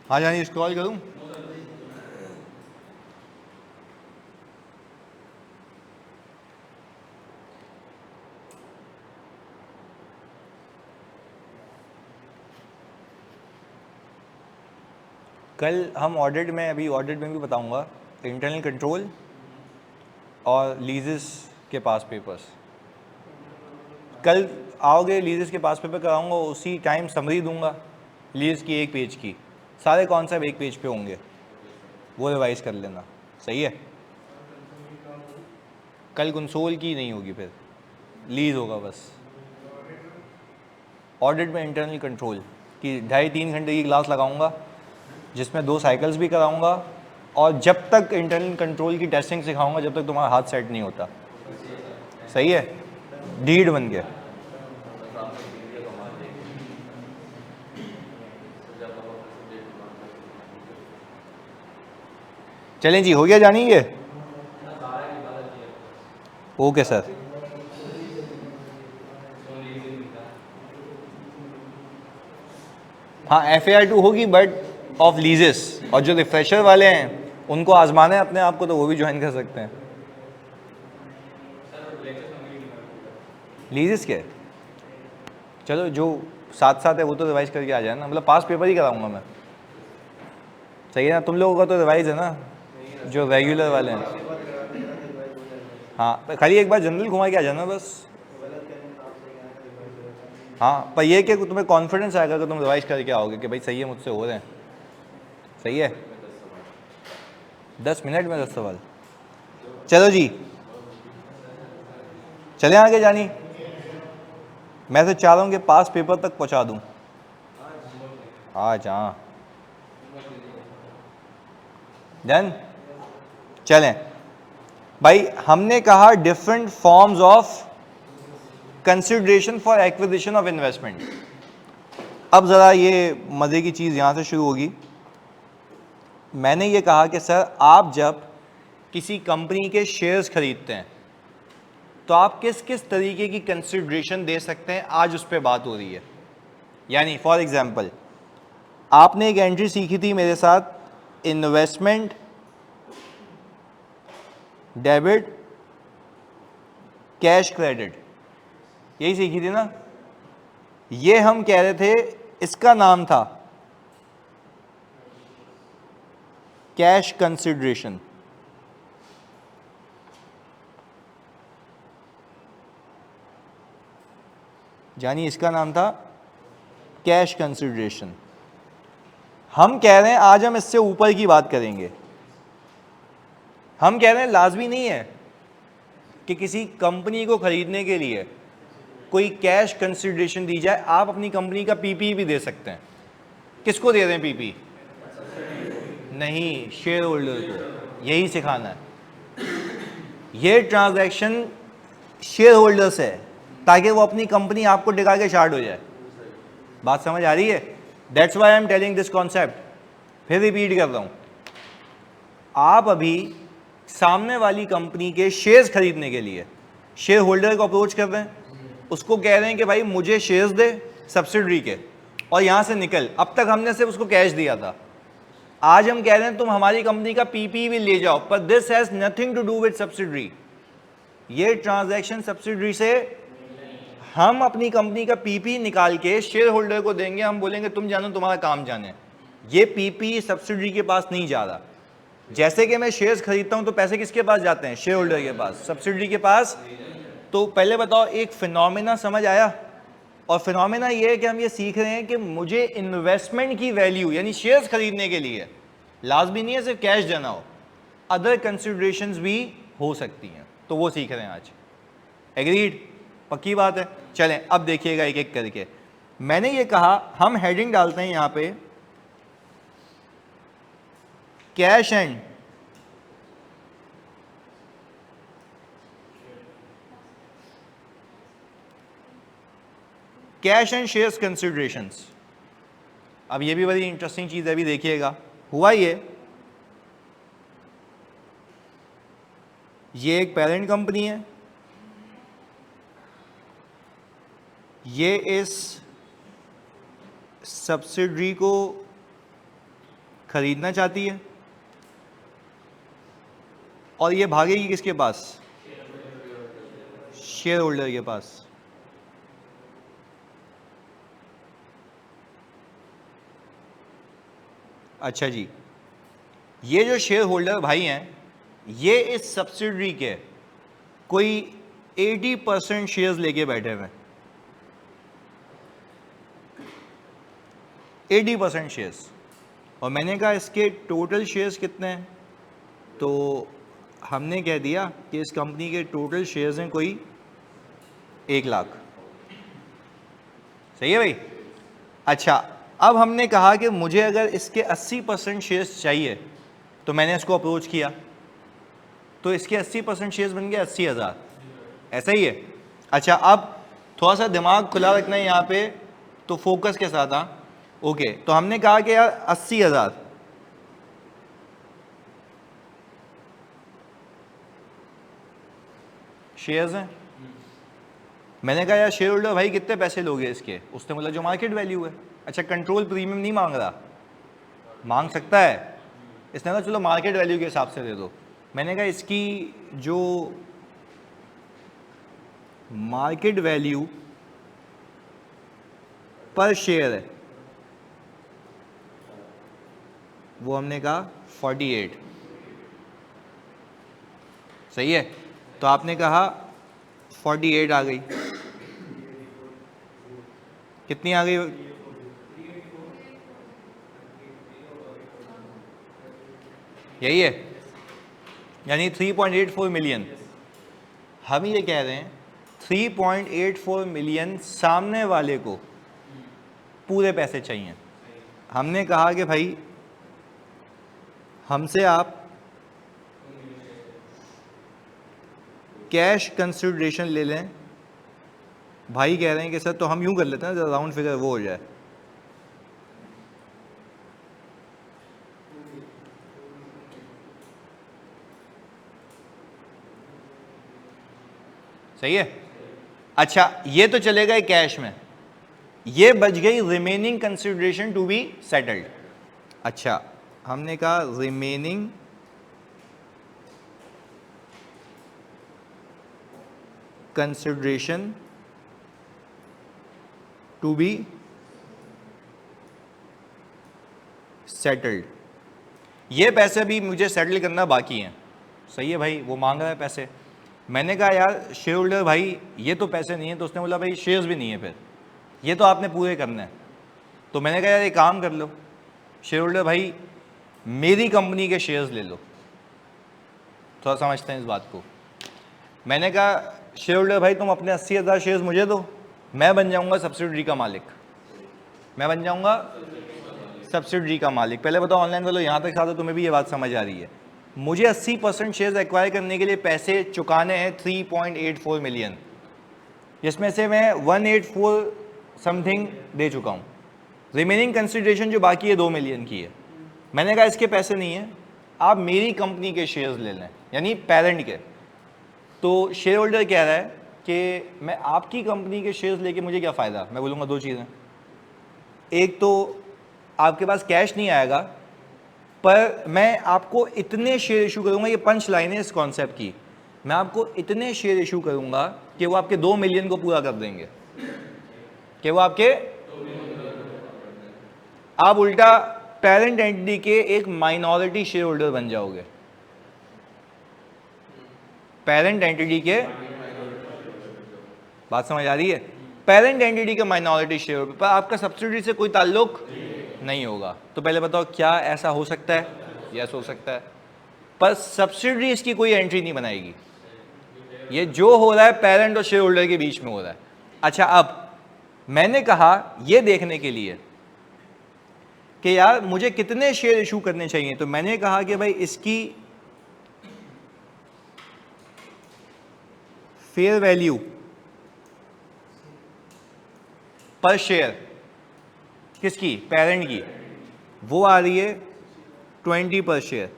हाँ जानी स्क्रॉल करूं? कल हम ऑडिट में, अभी ऑडिट में भी बताऊंगा, इंटरनल कंट्रोल और लीजेस के पास पेपर्स। कल आओगे लीजेस के पास पेपर कराऊंगा, उसी टाइम समरी दूंगा लीज की 1 पेज की, सारे कॉन्सेप्ट 1 पेज पे होंगे, वो रिवाइज कर लेना, सही है। कल कंसोल की नहीं होगी, फिर लीज होगा बस। ऑडिट में इंटरनल कंट्रोल की 2.5-3 घंटे की क्लास लगाऊंगा, जिसमें 2 साइकिल्स भी कराऊंगा, और जब तक इंटरनल कंट्रोल की टेस्टिंग सिखाऊंगा जब तक तुम्हारा हाथ सेट नहीं होता, सही है। डीड बन के चलें जी, हो गया जानी ये? Okay sir. हाँ FAR 2 होगी बट ऑफ लीजेस और जो रिफ्रेशर वाले हैं उनको आजमाना है अपने आप को, तो वो भी ज्वाइन कर सकते हैं। लीजिस के चलो जो साथ साथ है वो तो रिवाइज करके आ जाए ना, मतलब पास पेपर ही कराऊंगा मैं, सही है ना? तुम लोगों का तो रिवाइज है ना जो रेगुलर वाले हैं। हाँ खाली एक बार जनरल घुमा के आ जाना बस। हाँ पर ये कि तुम्हें कॉन्फिडेंस आएगा कि तुम रिवाइज करके आओगे कि भाई सही है मुझसे हो रहे हैं, सही है। 10 मिनट में 10 सवाल, चलो जी चले आगे जानी। मैं तो चाह रहा हूँ कि पास पेपर तक पहुँचा दूँ आज। हाँ डन, चलें भाई। हमने कहा different forms of consideration for acquisition of investment. अब ज़रा ये मज़े की चीज़ यहाँ से शुरू होगी। मैंने ये कहा कि सर आप जब किसी कंपनी के शेयर्स खरीदते हैं तो आप किस किस तरीके की कंसिडरेशन दे सकते हैं, आज उस पर बात हो रही है। यानी फॉर एग्जांपल आपने एक एंट्री सीखी थी मेरे साथ, इन्वेस्टमेंट डेबिट कैश क्रेडिट, यही सीखी थी ना। ये हम कह रहे थे इसका नाम था कैश कंसिडरेशन। जानी इसका नाम था कैश कंसिडरेशन। हम कह रहे हैं आज हम इससे ऊपर की बात करेंगे। हम कह रहे हैं लाजमी नहीं है कि किसी कंपनी को खरीदने के लिए कोई कैश कंसिडरेशन दी जाए, आप अपनी कंपनी का पीपी भी दे सकते हैं। किसको दे रहे हैं पीपी? नहीं, शेयर होल्डर को। यही सिखाना है। ये ट्रांजैक्शन शेयर होल्डर से है ताकि वो अपनी कंपनी आपको टिका के शार्ट हो जाए। बात समझ आ रही है? That's why I am telling this concept. फिर रिपीट कर रहा हूं, आप अभी सामने वाली कंपनी के शेयर्स खरीदने के लिए शेयर होल्डर को अप्रोच कर रहे हैं, उसको कह रहे हैं कि भाई मुझे शेयर्स दे सब्सिडरी के और यहां से निकल। अब तक हमने सिर्फ उसको कैश दिया था, आज हम कह रहे हैं तुम हमारी कंपनी का पीपी भी ले जाओ, पर this has nothing to do with subsidiary. ये ट्रांजैक्शन सब्सिडरी से, हम अपनी कंपनी का पीपी निकाल के शेयर होल्डर को देंगे, हम बोलेंगे तुम जानो तुम्हारा काम जाने। ये पीपी सब्सिडरी के पास नहीं जा रहा। जैसे कि मैं शेयर्स खरीदता हूं तो पैसे किसके पास जाते हैं? शेयर होल्डर के पास, सब्सिडरी के पास। तो पहले बताओ एक फिनोमेना समझ आया? और फिनोमेना ये है कि हम ये सीख रहे हैं कि मुझे इन्वेस्टमेंट की वैल्यू यानी शेयर्स खरीदने के लिए लाजमी नहीं है सिर्फ कैश देना हो, अदर कंसिडरेशंस भी हो सकती हैं, तो वो सीख रहे हैं आज। एग्रीड? पक्की बात है। चलें अब देखिएगा एक एक करके। मैंने ये कहा हम हेडिंग डालते हैं यहां पे कैश एंड शेयर्स कंसिडरेशंस। अब ये भी बड़ी इंटरेस्टिंग चीज है, अभी देखिएगा। हुआ ये एक पेरेंट कंपनी है, ये इस सब्सिडरी को खरीदना चाहती है और ये भागेगी किसके पास? शेयर होल्डर के पास। अच्छा जी, ये जो शेयर होल्डर भाई हैं, ये इस सब्सिडरी के कोई 80% शेयर्स लेके बैठे हुए हैं। 80% शेयर्स। और मैंने कहा इसके टोटल शेयर्स कितने हैं, तो हमने कह दिया कि इस कंपनी के टोटल शेयर्स हैं कोई 1 लाख। सही है भाई? अच्छा, अब हमने कहा कि मुझे अगर इसके 80% शेयर्स चाहिए, तो मैंने इसको अप्रोच किया, तो इसके 80% शेयर्स बन गए 80,000। ऐसा ही है? अच्छा, अब थोड़ा सा दिमाग खुला रखना है यहाँ पे, तो फोकस के साथ। हाँ ओके, तो हमने कहा कि यार 80,000 शेयर्स हैं। मैंने कहा यार शेयर होल्डर भाई कितने पैसे लोगे इसके? उसने बोला जो मार्केट वैल्यू है। अच्छा, कंट्रोल प्रीमियम नहीं मांग रहा? मांग सकता है, इसने कहा चलो मार्केट वैल्यू के हिसाब से दे दो। मैंने कहा इसकी जो मार्केट वैल्यू पर शेयर है वो हमने कहा 48, सही है। तो आपने कहा 48 आ गई, कितनी आ गई? यही है, यानी 3.84 मिलियन। हम ये कह रहे हैं 3.84 मिलियन सामने वाले को पूरे पैसे चाहिए। हमने कहा कि भाई हमसे आप कैश कंसिडरेशन ले लें। भाई कह रहे हैं कि सर तो हम यूं कर लेते हैं ना, राउंड फिगर वो हो जाए। सही है। अच्छा ये तो चले गए कैश में, ये बच गई remaining consideration to be settled. अच्छा हमने कहा remaining consideration to be settled, ये पैसे भी मुझे सेटल करना बाकी हैं। सही है भाई, वो मांग रहा है पैसे। मैंने कहा यार शेयर होल्डर भाई ये तो पैसे नहीं है, तो उसने बोला भाई शेयर्स भी नहीं है, फिर ये तो आपने पूरे करने हैं। तो मैंने कहा यार एक काम कर लो शेयर होल्डर भाई, मेरी कंपनी के शेयर्स ले लो। थोड़ा समझते हैं इस बात को। मैंने कहा शेयर होल्डर भाई तुम अपने 80,000 शेयर्स मुझे दो, मैं बन जाऊंगा सब्सिडरी का मालिक, मैं बन जाऊंगा सब्सिडरी का मालिक। पहले बताओ ऑनलाइन वालों, यहाँ तक साथ तुम्हें भी ये बात समझ आ रही है? मुझे 80% शेयर्स एक्वायर करने के लिए पैसे चुकाने हैं 3.84 मिलियन, जिसमें से मैं 184 समथिंग दे चुका हूँ। रिमेनिंग कंसिडरेशन जो बाकी है 2 मिलियन की है। मैंने कहा इसके पैसे नहीं है, आप मेरी कंपनी के शेयर्स ले लें, यानी पेरेंट के। तो शेयर होल्डर कह रहा है कि मैं आपकी कंपनी के शेयर्स लेके मुझे क्या फ़ायदा? मैं बोलूँगा दो चीज़ें, एक तो आपके पास कैश नहीं आएगा, पर मैं आपको इतने शेयर इशू करूँगा, ये पंच लाइन है इस कॉन्सेप्ट की, मैं आपको इतने शेयर इशू करूँगा कि वो आपके 2 मिलियन को पूरा कर देंगे, कि वो आपके आप उल्टा पेरेंट एंटिटी के एक माइनॉरिटी शेयर होल्डर बन जाओगे। पेरेंट एंटिटी के, बात समझ आ रही है? पेरेंट एंटिटी के माइनॉरिटी शेयर होल्डर, पर आपका सब्सिडरी से कोई ताल्लुक नहीं होगा। तो पहले बताओ क्या ऐसा हो सकता है? यस हो सकता है, पर सब्सिडरी इसकी कोई एंट्री नहीं बनाएगी। ये जो हो रहा है पेरेंट और शेयर होल्डर के बीच में हो रहा है। अच्छा अब मैंने कहा ये देखने के लिए कि यार मुझे कितने शेयर इशू करने चाहिए, तो मैंने कहा कि भाई इसकी फेयर वैल्यू पर शेयर किसकी? पेरेंट की, वो आ रही है 20 पर शेयर,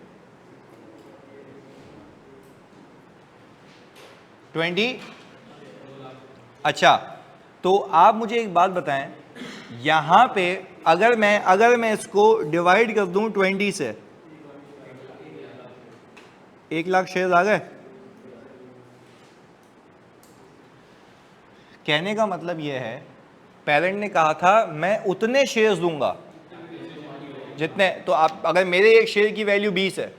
20। अच्छा तो आप मुझे एक बात बताएं, यहां पे अगर मैं इसको डिवाइड कर दूं 20 से, 1 लाख शेयर आ गए। कहने का मतलब यह है पेरेंट ने कहा था मैं उतने शेयर्स दूंगा जितने, तो आप अगर मेरे एक शेयर की वैल्यू 20 है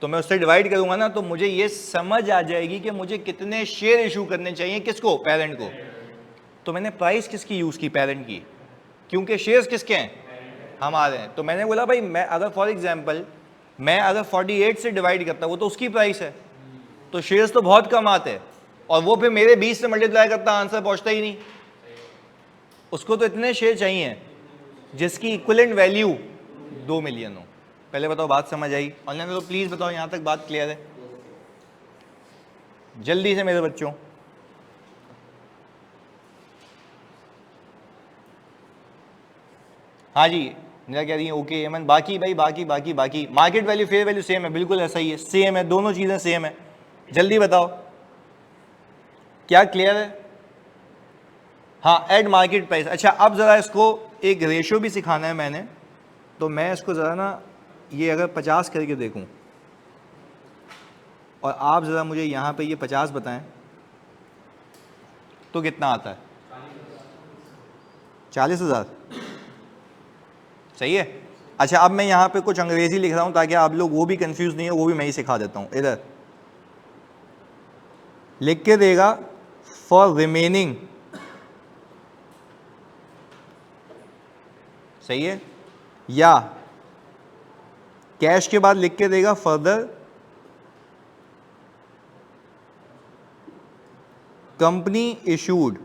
तो मैं उससे डिवाइड करूंगा ना, तो मुझे ये समझ आ जाएगी कि मुझे कितने शेयर इशू करने चाहिए। किसको? पेरेंट को। तो मैंने प्राइस किसकी यूज की? पेरेंट की, क्योंकि शेयर्स किसके हैं? हमारे हैं। तो मैंने बोला भाई मैं अगर फॉर एग्जांपल मैं अगर 48 से डिवाइड करता, वो तो उसकी प्राइस है, तो शेयर्स तो बहुत कम आते हैं, और वो फिर मेरे 20 से मल्टीप्लाई करता, आंसर पहुंचता ही नहीं। उसको तो इतने शेयर चाहिए जिसकी इक्विवेलेंट वैल्यू 2 मिलियन हो। पहले बताओ बात समझ आई? ऑनलाइन तो प्लीज बताओ यहां तक बात क्लियर है? जल्दी से मेरे बच्चों। हाँ जी मेरा कह रही है ओके एमन। बाकी भाई बाकी market value fair value same है, बिल्कुल ऐसा ही है, सेम है, दोनों चीजें सेम है। जल्दी बताओ क्या क्लियर है? हाँ एड मार्केट प्राइस। अच्छा अब जरा इसको एक रेशियो भी सिखाना है मैंने, तो मैं इसको जरा ना ये अगर 50 करके देखूं और आप ज़रा मुझे यहाँ पे ये 50 बताएं तो कितना आता है? 40,000। सही है। अच्छा, अब मैं यहाँ पे कुछ अंग्रेजी लिख रहा हूँ ताकि आप लोग वो भी कंफ्यूज नहीं हो, वो भी मैं ही सिखा देता हूँ। इधर लिख के देगा फॉर रिमेनिंग, सही है, या कैश के बाद लिख के देगा further company issued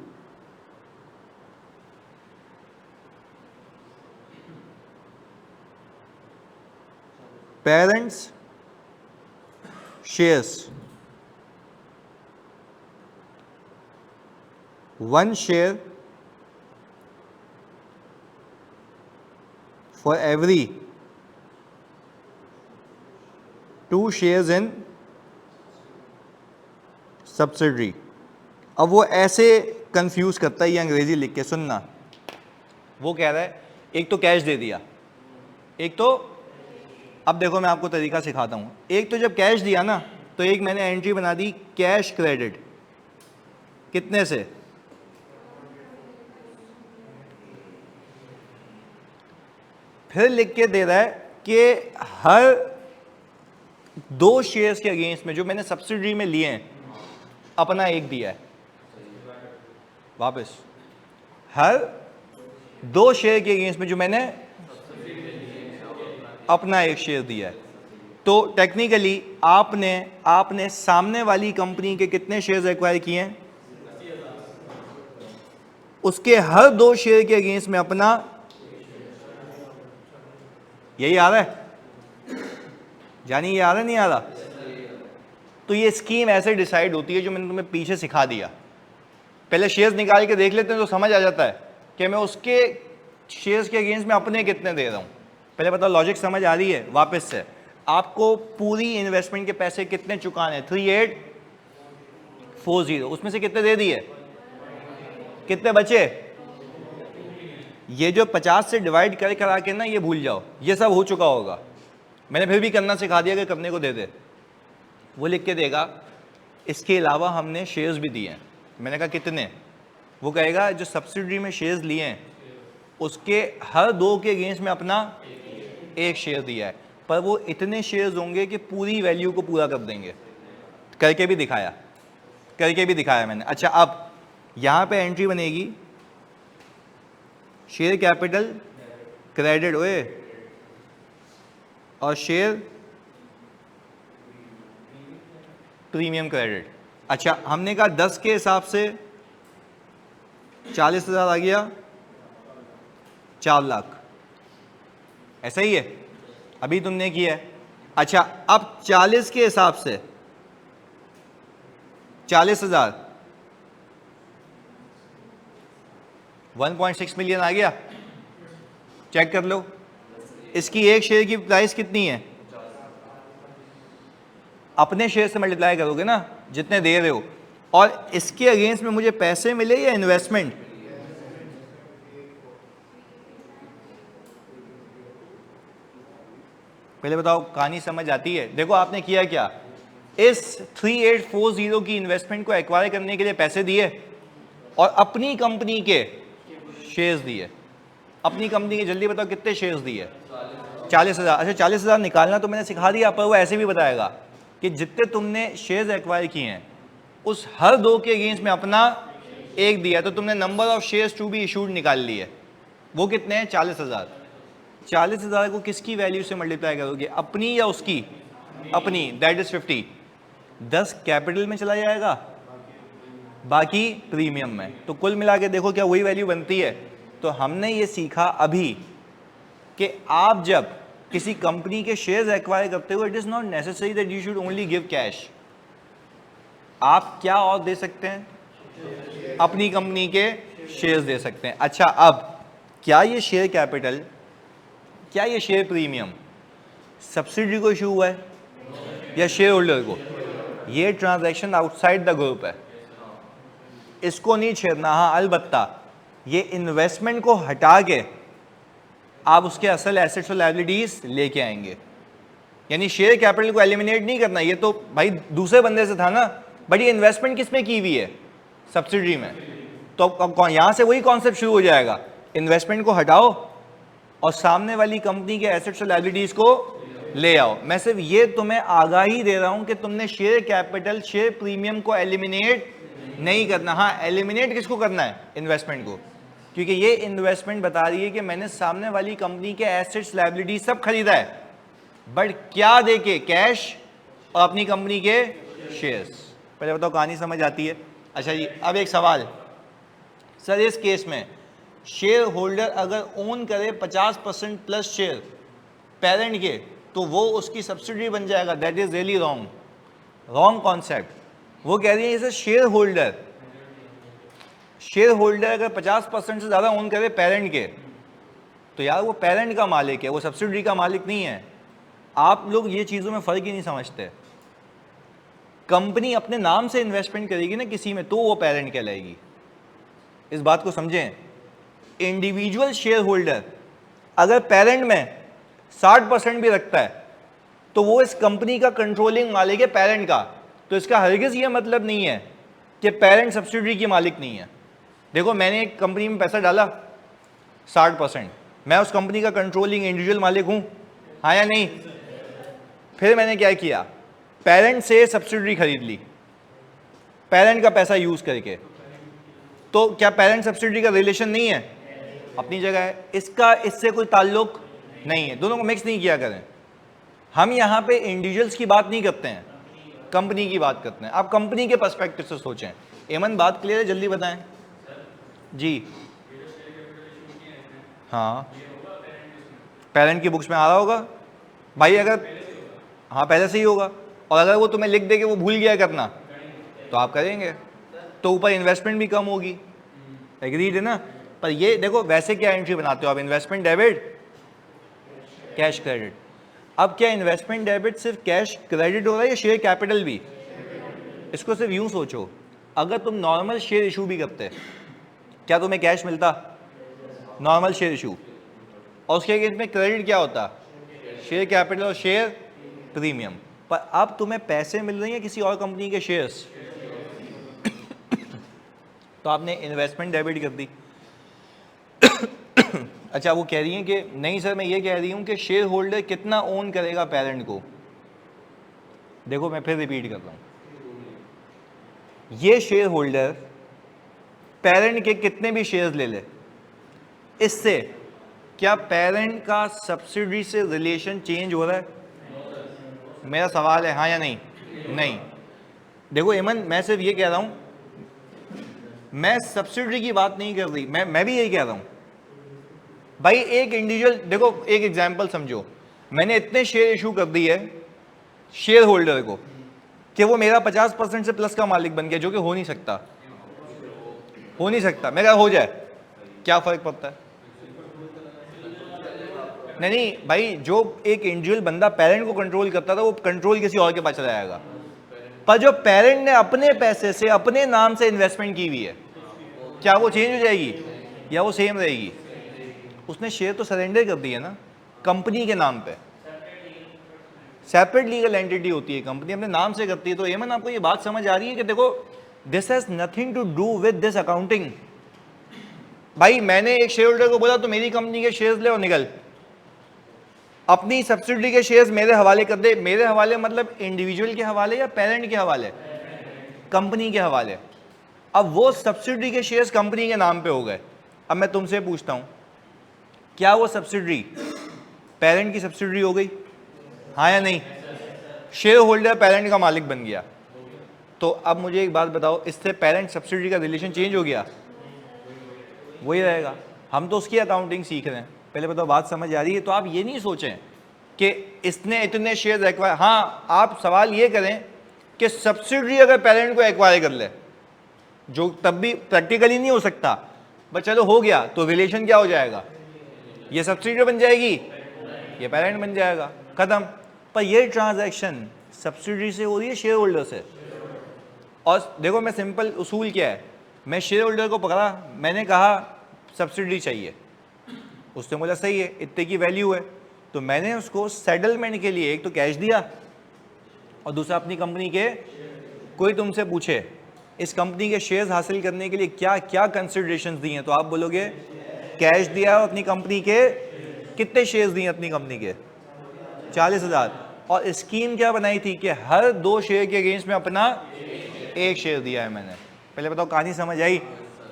parents shares 1 share for every 2 shares in subsidiary। अब वो ऐसे कंफ्यूज करता है ये अंग्रेजी लिख के, सुनना। वो कह रहा है एक तो कैश दे दिया, एक तो, अब देखो मैं आपको तरीका सिखाता हूं। एक तो जब कैश दिया ना तो एक मैंने एंट्री बना दी कैश क्रेडिट, कितने से? फिर लिख के दे रहा है कि हर 2 शेयर्स के अगेंस्ट में जो मैंने सब्सिडी में लिए हैं अपना एक दिया है। वापस, हर 2 शेयर के अगेंस्ट में जो मैंने अपना एक शेयर दिया है। तो टेक्निकली आपने सामने वाली कंपनी के कितने शेयर्स एक्वायर किए हैं? उसके हर 2 शेयर के अगेंस्ट में अपना, यही आ रहा है जानी, ये आ रहा नहीं आ रहा? तो ये स्कीम ऐसे डिसाइड होती है जो मैंने तुम्हें पीछे सिखा दिया। पहले शेयर्स निकाल के देख लेते हैं तो समझ आ जाता है कि मैं उसके शेयर्स के अगेंस्ट में अपने कितने दे रहा हूं। पहले बताओ लॉजिक समझ आ रही है? वापस से, आपको पूरी इन्वेस्टमेंट के पैसे कितने चुकाने? 3840, उसमें से कितने दे दिए? कितने बचे? ये जो 50 से डिवाइड कर करा के ना, ये भूल जाओ, ये सब हो चुका होगा। मैंने फिर भी करना सिखा दिया कि करने को दे दे। वो लिख के देगा इसके अलावा हमने शेयर्स भी दिए हैं। मैंने कहा कितने? वो कहेगा जो सब्सिडी में शेयर्स लिए हैं उसके हर 2 के अगेंस्ट में अपना एक शेयर दिया है, पर वो इतने शेयर्स होंगे कि पूरी वैल्यू को पूरा कर देंगे। करके भी दिखाया मैंने। अच्छा, अब यहां पे एंट्री बनेगी शेयर कैपिटल क्रेडिट हुए और शेयर प्रीमियम क्रेडिट। अच्छा, हमने कहा 10 के हिसाब से 40,000 आ गया, 4 लाख, ऐसा ही है अभी तुमने किया है। अच्छा, अब 40 के हिसाब से 40,000, 1.6 मिलियन आ गया। चेक कर लो, इसकी एक शेयर की प्राइस कितनी है? अपने शेयर से मल्टीप्लाई करोगे ना जितने दे रहे हो, और इसके अगेंस्ट में मुझे पैसे मिले या इन्वेस्टमेंट? पहले बताओ कहानी समझ आती है? देखो आपने किया क्या, इस 3840 की इन्वेस्टमेंट को एक्वायर करने के लिए पैसे दिए और अपनी कंपनी के शेयर्स दिए। अपनी कंपनी के, जल्दी बताओ कितने शेयर्स दिए? 40,000। अच्छा, 40,000 निकालना तो मैंने सिखा दिया, पर वो ऐसे भी बताएगा कि जितने तुमने शेयर्स एक्वायर किए हैं उस हर 2 के अगेंस्ट में अपना एक दिया, तो तुमने number of shares to be issued निकाल लिए। वो कितने हैं? 40,000। 40,000 को किसकी वैल्यू से मल्टीप्लाई करोगे, अपनी या उसकी? अपनी, दैट इज 50। 10 कैपिटल में चला जाएगा, बाकी प्रीमियम में। तो कुल मिला के देखो क्या वही वैल्यू बनती है। तो हमने ये सीखा अभी कि आप जब किसी कंपनी के शेयर्स एक्वायर करते हो, it is not necessary that you should only give cash. आप क्या और दे सकते हैं? अपनी कंपनी के शेयर्स दे सकते हैं। अच्छा, अब क्या ये शेयर कैपिटल, क्या ये शेयर प्रीमियम सब्सिडी को इशू हुआ है या शेयर होल्डर को? ये ट्रांजैक्शन आउटसाइड द ग्रुप है, इसको नहीं छेड़ना। हाँ, अलबत्ता ये इन्वेस्टमेंट को हटा के आप उसके असल एसेट्स और लायबिलिटीज लेके आएंगे। यानी शेयर कैपिटल को एलिमिनेट नहीं करना, ये तो भाई दूसरे बंदे से था ना, बट ये इन्वेस्टमेंट किस में की हुई है, सब्सिडी में। तो अब यहां से वही कॉन्सेप्ट शुरू हो जाएगा, इन्वेस्टमेंट को हटाओ और सामने वाली कंपनी के एसेट्स और लायबिलिटीज को ले आओ। मैं सिर्फ ये तुम्हें आगाही दे रहा हूं कि तुमने शेयर कैपिटल, शेयर प्रीमियम को एलिमिनेट नहीं करना। हाँ, एलिमिनेट किसको करना है, इन्वेस्टमेंट को, क्योंकि ये इन्वेस्टमेंट बता रही है कि मैंने सामने वाली कंपनी के एसेट्स लायबिलिटी सब खरीदा है, बट क्या देके, कैश और अपनी कंपनी के शेयर्स। पहले बताओ कहानी समझ आती है? अच्छा जी, अब एक सवाल सर, इस केस में शेयर होल्डर अगर ओन करे 50% प्लस शेयर पेरेंट के, तो वो उसकी सब्सिडी बन जाएगा। That is really wrong, wrong concept. वो कह रही है जैसे शेयर होल्डर अगर 50% से ज़्यादा ओन करे पेरेंट के, तो यार वो पेरेंट का मालिक है, वो सब्सिडी का मालिक नहीं है। आप लोग ये चीज़ों में फ़र्क ही नहीं समझते। कंपनी अपने नाम से इन्वेस्टमेंट करेगी ना किसी में, तो वो पेरेंट कहलाएगी। इस बात को समझें। इंडिविजुअल शेयर होल्डर अगर पेरेंट में 60% भी रखता है, तो वो इस कंपनी का कंट्रोलिंग मालिक है, पेरेंट का। तो इसका हरगिज़ ये मतलब नहीं है कि पेरेंट सब्सिडी की मालिक नहीं है। देखो, मैंने एक कंपनी में पैसा डाला 60%, मैं उस कंपनी का कंट्रोलिंग इंडिविजुअल मालिक हूँ, हाँ या नहीं? फिर मैंने क्या किया, पेरेंट से सब्सिडी खरीद ली, पेरेंट का पैसा यूज़ करके। तो क्या पेरेंट सब्सिडी का रिलेशन नहीं है? अपनी जगह है, इसका इससे कोई ताल्लुक नहीं है। दोनों को मिक्स नहीं किया करें। हम यहाँ पे इंडिविजुअल्स की बात नहीं करते हैं, कंपनी की बात करते हैं। आप कंपनी के पर्सपेक्टिव से सोचें। एमन, बात क्लियर है? जल्दी बताएं जी। हाँ, पेरेंट की बुक्स में आ रहा होगा भाई, अगर हाँ पहले से ही होगा। और अगर वो तुम्हें लिख दे कि वो भूल गया करना, तो आप करेंगे, तो ऊपर इन्वेस्टमेंट भी कम होगी। एग्रीड है ना? पर ये देखो, वैसे क्या एंट्री बनाते हो आप, इन्वेस्टमेंट डेबिट, कैश क्रेडिट। अब क्या इन्वेस्टमेंट डेबिट सिर्फ कैश क्रेडिट हो रहा है या शेयर कैपिटल भी? इसको सिर्फ यूं सोचो, अगर तुम नॉर्मल शेयर इशू भी करते, क्या तुम्हें कैश मिलता? Normal share issue. और उसके केस में क्रेडिट क्या होता? शेयर कैपिटल और शेयर प्रीमियम। पर अब तुम्हें पैसे मिल रहे हैं किसी और कंपनी के शेयर्स, तो आपने इन्वेस्टमेंट डेबिट कर दी। अच्छा, वो कह रही हैं कि नहीं सर, मैं ये कह रही हूँ कि शेयर होल्डर कितना ओन करेगा पेरेंट को। देखो, मैं फिर रिपीट कर रहा हूँ, ये शेयर होल्डर पेरेंट के कितने भी शेयर्स ले ले, इससे क्या पेरेंट का सब्सिडी से रिलेशन चेंज हो रहा है? मेरा सवाल है हाँ या नहीं? नहीं। देखो एमन, मैं सिर्फ ये कह रहा हूँ, मैं सब्सिडी की बात नहीं कर रही, मैं भी यही कह रहा हूँ भाई। एक इंडिविजुअल, देखो एक एग्जांपल समझो, मैंने इतने शेयर इशू कर दी है शेयर होल्डर को कि वो मेरा 50% से प्लस का मालिक बन गया, जो कि हो नहीं सकता, हो नहीं सकता। मेरा हो जाए, क्या फर्क पड़ता है? नहीं भाई, जो एक इंडिविजुअल बंदा पेरेंट को कंट्रोल करता था, वो कंट्रोल किसी और के पास चला जाएगा। पर जो पेरेंट ने अपने पैसे से, अपने नाम से इन्वेस्टमेंट की हुई है, क्या वो चेंज हो जाएगी या वो सेम रहेगी? उसने शेयर तो सरेंडर कर दिए ना कंपनी के नाम पे। सेपरेट लीगल एंटिटी होती है, कंपनी अपने नाम से करती है। तो एमन, आपको ये बात समझ आ रही है कि देखो, this has nothing to do with this accounting. भाई मैंने एक शेयर होल्डर को बोला तो मेरी कंपनी के शेयर्स ले और निकल, अपनी सब्सिडी के शेयर्स मेरे हवाले कर दे। मेरे हवाले मतलब इंडिविजुअल के हवाले या पेरेंट के हवाले? कंपनी के हवाले। अब वो सब्सिडी के शेयर्स कंपनी के नाम पे हो गए। अब मैं तुमसे पूछता हूं, क्या वो सब्सिडी पेरेंट की सब्सिडी हो गई, हाँ या नहीं? शेयर होल्डर पेरेंट का मालिक बन गया। तो अब मुझे एक बात बताओ, इससे पेरेंट सब्सिडी का रिलेशन चेंज हो गया? वही रहेगा। हम तो उसकी अकाउंटिंग सीख रहे हैं। पहले बताओ, बात समझ आ रही है? तो आप ये नहीं सोचें कि इसने इतने शेयर एक्वायर, हाँ आप सवाल ये करें कि सब्सिडी अगर पेरेंट को एक्वायर कर ले, जो तब भी प्रैक्टिकली नहीं हो सकता, बट चलो हो गया, तो रिलेशन क्या हो जाएगा? ये सब्सिडी बन जाएगी, ये पेरेंट बन जाएगा, खत्म। पर ये ट्रांजैक्शन सब्सिडी से हो रही है शेयर होल्डर से। और देखो, मैं सिंपल उसूल क्या है, मैं शेयर होल्डर को पकड़ा, मैंने कहा सब्सिडी चाहिए, उसने बोला सही है, इतने की वैल्यू है, तो मैंने उसको सेटलमेंट के लिए एक तो कैश दिया और दूसरा अपनी कंपनी के, कोई तुमसे पूछे इस कंपनी के शेयर्स हासिल करने के लिए क्या क्या कंसिडरेशंस दी हैं, तो आप बोलोगे कैश दिया और अपनी कंपनी के कितने शेयर्स दिए अपनी कंपनी के 40,000, और स्कीम क्या बनाई थी कि हर 2 शेयर के अगेंस्ट में अपना 1 शेयर दिया है मैंने। पहले बताओ कहानी समझ आई?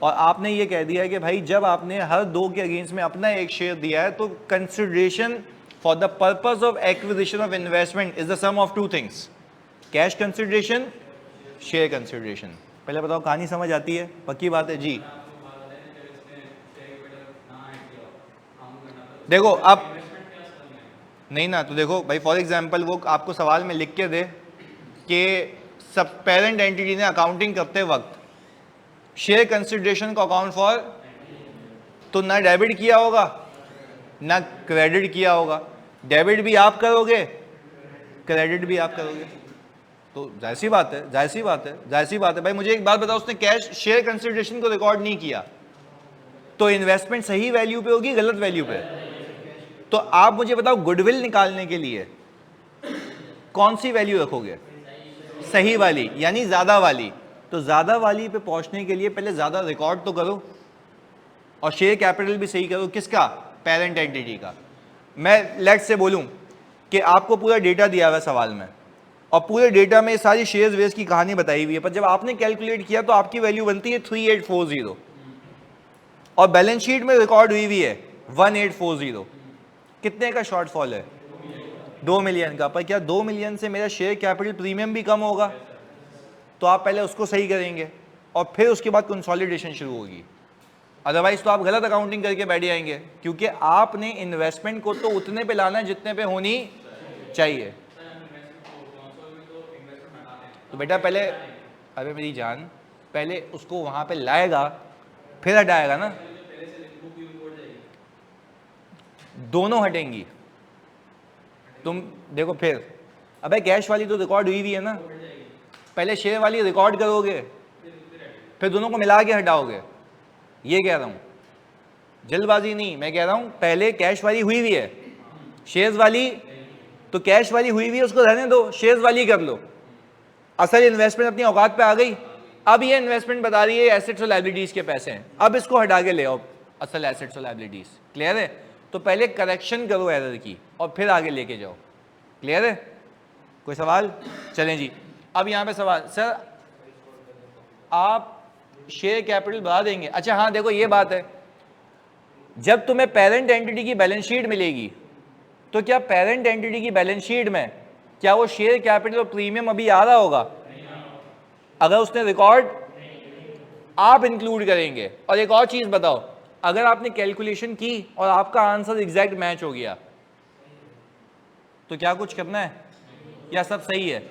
और आपने ये कह दिया है कि भाई जब आपने हर 2 के अगेंस्ट में अपना 1 शेयर दिया है तो consideration for the purpose of acquisition of investment is the sum of 2 things, cash consideration, share consideration. पहले बताओ कहानी समझ आती है? पक्की बात है जी। देखो अब नहीं ना, तो देखो भाई फॉर एग्जांपल वो आपको सवाल में लिख के दे कि सब पेरेंट एंटिटी ने अकाउंटिंग करते वक्त शेयर कंसिडरेशन को अकाउंट फॉर, तो ना डेबिट किया होगा ना क्रेडिट किया होगा, डेबिट भी आप करोगे क्रेडिट भी आप करोगे, तो जाहिर सी बात है, जाहिर सी बात है, जाहिर सी बात है। भाई मुझे एक बात बताओ, उसने कैश शेयर कंसिडरेशन को रिकॉर्ड नहीं किया तो इन्वेस्टमेंट सही वैल्यू पे होगी गलत वैल्यू पे? तो आप मुझे बताओ गुडविल निकालने के लिए कौन सी वैल्यू रखोगे? सही वाली, यानी ज्यादा वाली। तो ज्यादा वाली पे पहुंचने के लिए पहले ज्यादा रिकॉर्ड तो करो और शेयर कैपिटल भी सही करो। किसका? पेरेंट एंटिटी का। मैं लेट्स से बोलूं कि आपको पूरा डेटा दिया हुआ है सवाल में और पूरे डेटा में सारी शेयर्स वेस की कहानी बताई हुई है, पर जब आपने कैलकुलेट किया तो आपकी वैल्यू बनती है 3840 और बैलेंस शीट में रिकॉर्ड हुई है 1840। कितने का शॉर्टफॉल है? 2 मिलियन का। पर क्या 2 मिलियन से मेरा शेयर कैपिटल प्रीमियम भी कम होगा? तो आप पहले उसको सही करेंगे और फिर उसके बाद कंसोलिडेशन शुरू होगी, अदरवाइज तो आप गलत अकाउंटिंग करके बैठ जाएंगे, क्योंकि आपने इन्वेस्टमेंट को तो उतने पे लाना है जितने पे होनी चाहिए। तो बेटा पहले, अरे मेरी जान, पहले उसको वहां पे लाएगा फिर हटाएगा ना, दोनों हटेंगी। तुम देखो फिर, अबे कैश वाली तो रिकॉर्ड हुई है ना, पहले शेयर वाली रिकॉर्ड करोगे फिर दोनों को मिला के हटाओगे, ये कह रहा हूं, जल्दबाजी नहीं। मैं कह रहा हूं पहले कैश वाली हुई है, शेयर्स वाली, तो कैश वाली हुई है उसको रहने दो, शेयर्स वाली कर लो। असल इन्वेस्टमेंट अपनी औकात पे आ गई, अब ये इन्वेस्टमेंट बता रही है एसेट्स और लायबिलिटीज के पैसे हैं, अब इसको हटा के ले आओ असल एसेट्स और लायबिलिटीज। क्लियर है? तो पहले करेक्शन करो एरर की और फिर आगे लेके जाओ। क्लियर है? कोई सवाल? चलें जी, अब यहां पे सवाल, सर आप शेयर कैपिटल बढ़ा देंगे? अच्छा हाँ, देखो ये बात है, जब तुम्हें पेरेंट एंटिटी की बैलेंस शीट मिलेगी तो क्या पेरेंट एंटिटी की बैलेंस शीट में क्या वो शेयर कैपिटल और प्रीमियम अभी आ रहा होगा? अगर उसने रिकॉर्ड, आप इंक्लूड करेंगे। और एक और चीज बताओ, अगर आपने कैलकुलेशन की और आपका आंसर एग्जैक्ट मैच हो गया तो क्या कुछ करना है या सब सही है?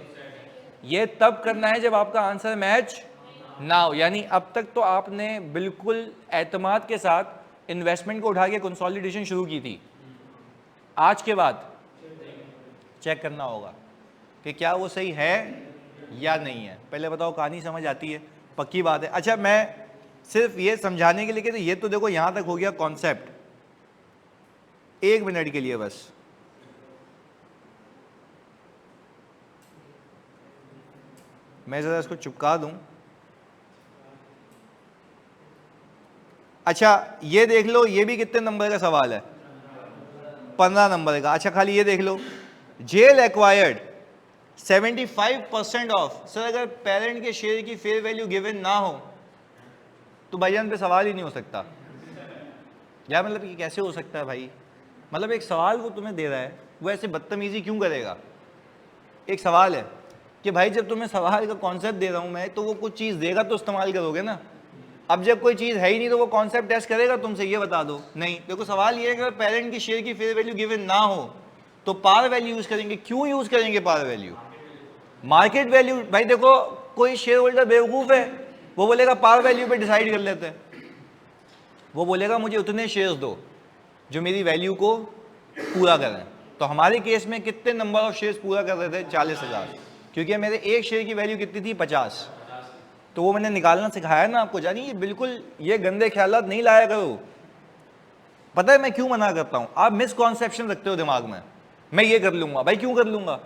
ये तब करना है जब आपका आंसर मैच ना हो, यानी अब तक तो आपने बिल्कुल एतमाद के साथ इन्वेस्टमेंट को उठा के कंसोलिडेशन शुरू की थी, आज के बाद चेक करना होगा कि क्या वो सही है या नहीं है। पहले बताओ कहानी समझ आती है? पक्की बात है। अच्छा मैं सिर्फ ये समझाने के लिए कि ये तो देखो यहां तक हो गया कॉन्सेप्ट, 1 मिनट के लिए बस। मैं जरा इसको चिपका दूं। अच्छा ये देख लो, ये भी कितने नंबर का सवाल है? 15 नंबर का। अच्छा खाली ये देख लो, जेल एक्वायर्ड 75% ऑफ। सर अगर पेरेंट के शेयर की फेयर वैल्यू गिवन ना हो तो भाईजान पे सवाल ही नहीं हो सकता। या मतलब ये कैसे हो सकता है भाई? मतलब एक सवाल वो तुम्हें दे रहा है, वो ऐसे बदतमीजी क्यों करेगा? एक सवाल है कि भाई जब तुम्हें सवाल का कॉन्सेप्ट दे रहा हूं मैं, तो वो कुछ चीज़ देगा तो इस्तेमाल करोगे ना। अब जब कोई चीज़ है ही नहीं तो वो कॉन्सेप्ट टेस्ट करेगा तुमसे? ये बता दो। नहीं। देखो सवाल ये है कि अगर पेरेंट की शेयर की फेयर वैल्यू गिवन ना हो तो पार वैल्यू यूज करेंगे। क्यों यूज करेंगे पार वैल्यू? Market value. भाई देखो कोई शेयर होल्डर बेवकूफ है, वो बोलेगा पार वैल्यू पे डिसाइड कर लेते हैं। वो बोलेगा मुझे उतने शेयर्स दो जो मेरी वैल्यू को पूरा करें। तो हमारे केस में कितने नंबर ऑफ शेयर्स पूरा कर रहे थे? 40,000, क्योंकि मेरे एक शेयर की वैल्यू कितनी थी? 50। तो वो मैंने निकालना सिखाया ना आपको। जानिए बिल्कुल ये गंदे ख्यालात नहीं लाया करो, पता है मैं क्यों मना करता हूं? आप मिसकॉन्सेप्शन रखते हो दिमाग में, मैं ये कर लूंगा। भाई क्यों कर लूंगा?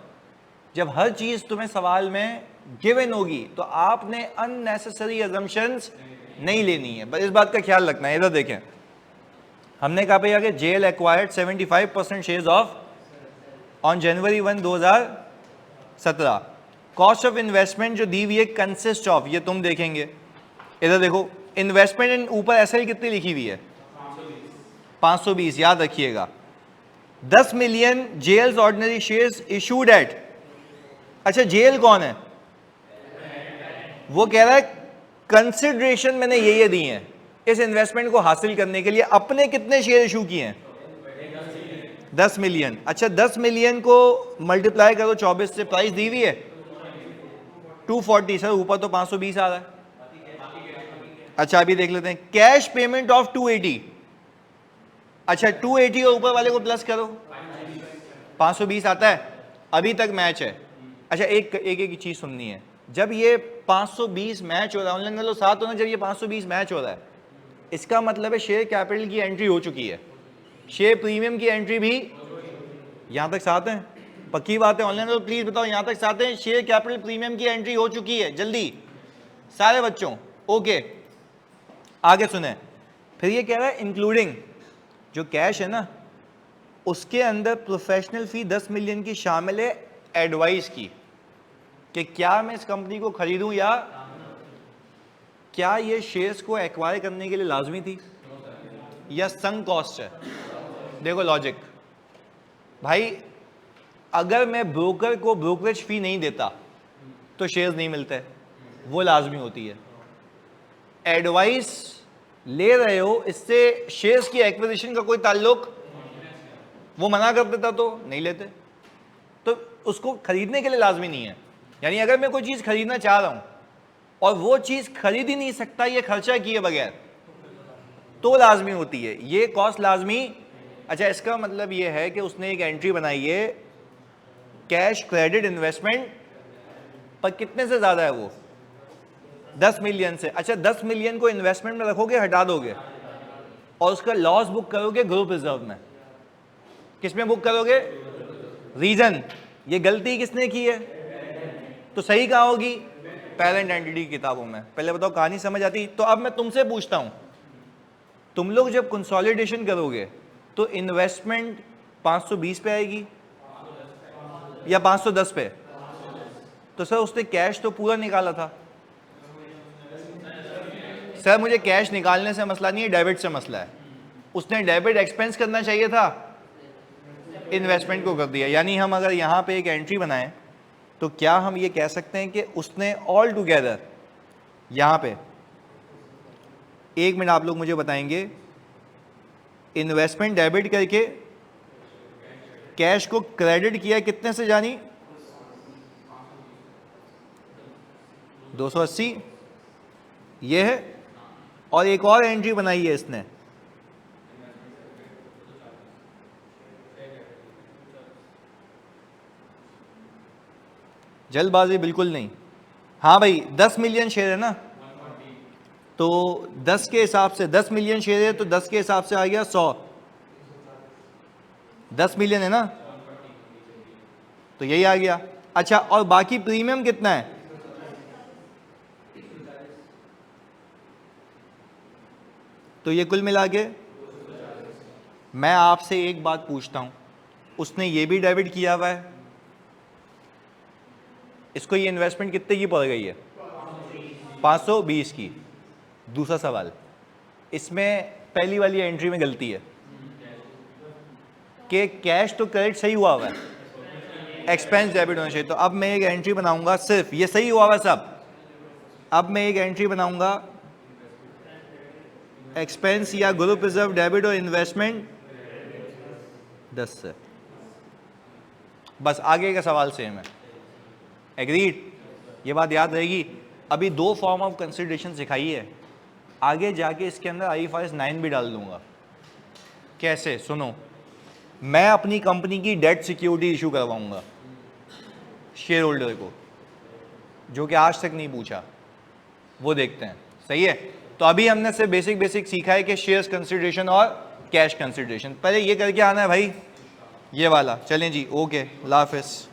जब हर चीज तुम्हें सवाल में गिवन होगी तो आपने अननेसेसरी अजम्पशंस नहीं लेनी है, बस इस बात का ख्याल रखना है। इधर देखें, हमने कहा भाई आगे जेल acquired 75% shares of on January 1, 2017। Cost of investment जो दी हुई है कंसिस्ट ऑफ, ये तुम देखेंगे इधर देखो, इन्वेस्टमेंट इन ऊपर एसएल कितनी लिखी हुई है? 520, याद रखिएगा। 10 मिलियन जेल्स ऑर्डिनरी शेयर्स इशूड एट, अच्छा जेल कौन है? वो कह रहा है कंसिडरेशन मैंने ये दी है इस इन्वेस्टमेंट को हासिल करने के लिए। अपने कितने शेयर इशू किए हैं? 10 मिलियन। अच्छा 10 मिलियन को मल्टीप्लाई करो 24 से, प्राइस दी हुई है 240। सर ऊपर तो 520 आ रहा है। अच्छा अभी देख लेते हैं, कैश पेमेंट ऑफ 280। अच्छा 280 और ऊपर वाले को प्लस करो, 520 आता है। अभी तक मैच है। अच्छा एक चीज सुननी है, जब ये 520 मैच हो रहा है, ऑनलाइन वालों साथ होना, जब ये 520 मैच हो रहा है इसका मतलब है शेयर कैपिटल की एंट्री हो चुकी है, शेयर प्रीमियम की एंट्री भी। यहां तक साथ हैं? पक्की बात है? ऑनलाइन वालों प्लीज बताओ, यहां तक साथ हैं? शेयर कैपिटल प्रीमियम की एंट्री हो चुकी है, जल्दी सारे बच्चों। ओके आगे सुने, फिर ये कह रहा है इंक्लूडिंग जो कैश है ना, उसके अंदर प्रोफेशनल फी 10 मिलियन की शामिल है एडवाइस की, कि क्या मैं इस कंपनी को खरीदूं या क्या ये शेयर्स को एक्वायर करने के लिए लाजमी थी या संक कॉस्ट है। देखो लॉजिक भाई, अगर मैं ब्रोकर को ब्रोकरेज फी नहीं देता तो शेयर्स नहीं मिलते, वो लाजमी होती है। एडवाइस ले रहे हो, इससे शेयर्स की एक्विजिशन का कोई ताल्लुक, वो मना कर देता तो नहीं लेते, तो उसको खरीदने के लिए लाजमी नहीं है। यानी अगर मैं कोई चीज खरीदना चाह रहा हूं और वो चीज खरीद ही नहीं सकता ये खर्चा किए बगैर, तो लाजमी होती है ये कॉस्ट लाजमी। अच्छा इसका मतलब ये है कि उसने एक एंट्री बनाई है कैश क्रेडिट इन्वेस्टमेंट पर, कितने से ज्यादा है वो? 10 मिलियन से। अच्छा 10 मिलियन को इन्वेस्टमेंट में रखोगे, हटा दोगे और उसका लॉस बुक करोगे ग्रुप रिजर्व में। किसमें बुक करोगे? रीजन, ये गलती किसने की है? तो सही कहाँ होगी? पेरेंट एंटिटी की किताबों में। पहले बताओ कहानी समझ आती? तो अब मैं तुमसे पूछता हूं, तुम लोग जब कंसोलिडेशन करोगे तो इन्वेस्टमेंट 520 पे आएगी या 510 पे? तो सर उसने कैश तो पूरा निकाला था। सर मुझे कैश निकालने से मसला नहीं है, डेबिट से मसला है। उसने डेबिट एक्सपेंस करना चाहिए था, इन्वेस्टमेंट को कर दिया। यानी हम अगर यहां पे एक एंट्री बनाएं तो क्या हम ये कह सकते हैं कि उसने ऑल टुगेदर यहां पे, एक मिनट आप लोग मुझे बताएंगे, इन्वेस्टमेंट डेबिट करके कैश को क्रेडिट किया कितने से जानी? 280 ये है, और एक और एंट्री बनाई है इसने, जल्दबाजी बिल्कुल नहीं। हाँ भाई 10 मिलियन शेयर है ना, तो 10 के हिसाब से 10 मिलियन शेयर है तो 10 के हिसाब से आ गया 100। 10 मिलियन है ना, तो यही आ गया। अच्छा और बाकी प्रीमियम कितना है? तो ये कुल मिला के, मैं आपसे एक बात पूछता हूं, उसने ये भी डेबिट किया हुआ है, इसको ये इन्वेस्टमेंट कितने की पड़ गई है? 520 की। दूसरा सवाल, इसमें पहली वाली एंट्री में गलती है कि कैश तो क्रेडिट सही हुआ है, एक्सपेंस डेबिट होना चाहिए। तो अब मैं एक एंट्री बनाऊंगा, सिर्फ ये सही हुआ है सब। अब मैं एक एंट्री बनाऊंगा एक्सपेंस या ग्रुप रिजर्व डेबिट और इन्वेस्टमेंट 10 से, बस आगे का सवाल सेम है। एग्रीड? ये बात याद रहेगी। अभी 2 फॉर्म ऑफ कंसिडरेशन सिखाई है, आगे जाके इसके अंदर IFRS 9 भी डाल दूंगा। कैसे? सुनो, मैं अपनी कंपनी की डेट सिक्योरिटी इशू करवाऊंगा शेयर होल्डर को, जो कि आज तक नहीं पूछा, वो देखते हैं। सही है? तो अभी हमने सिर्फ बेसिक सीखा है कि शेयर्स कंसिडरेशन और कैश कंसिडरेशन। पहले ये करके आना है भाई, ये वाला। चलें जी, ओके, अल्लाह हाफिज़।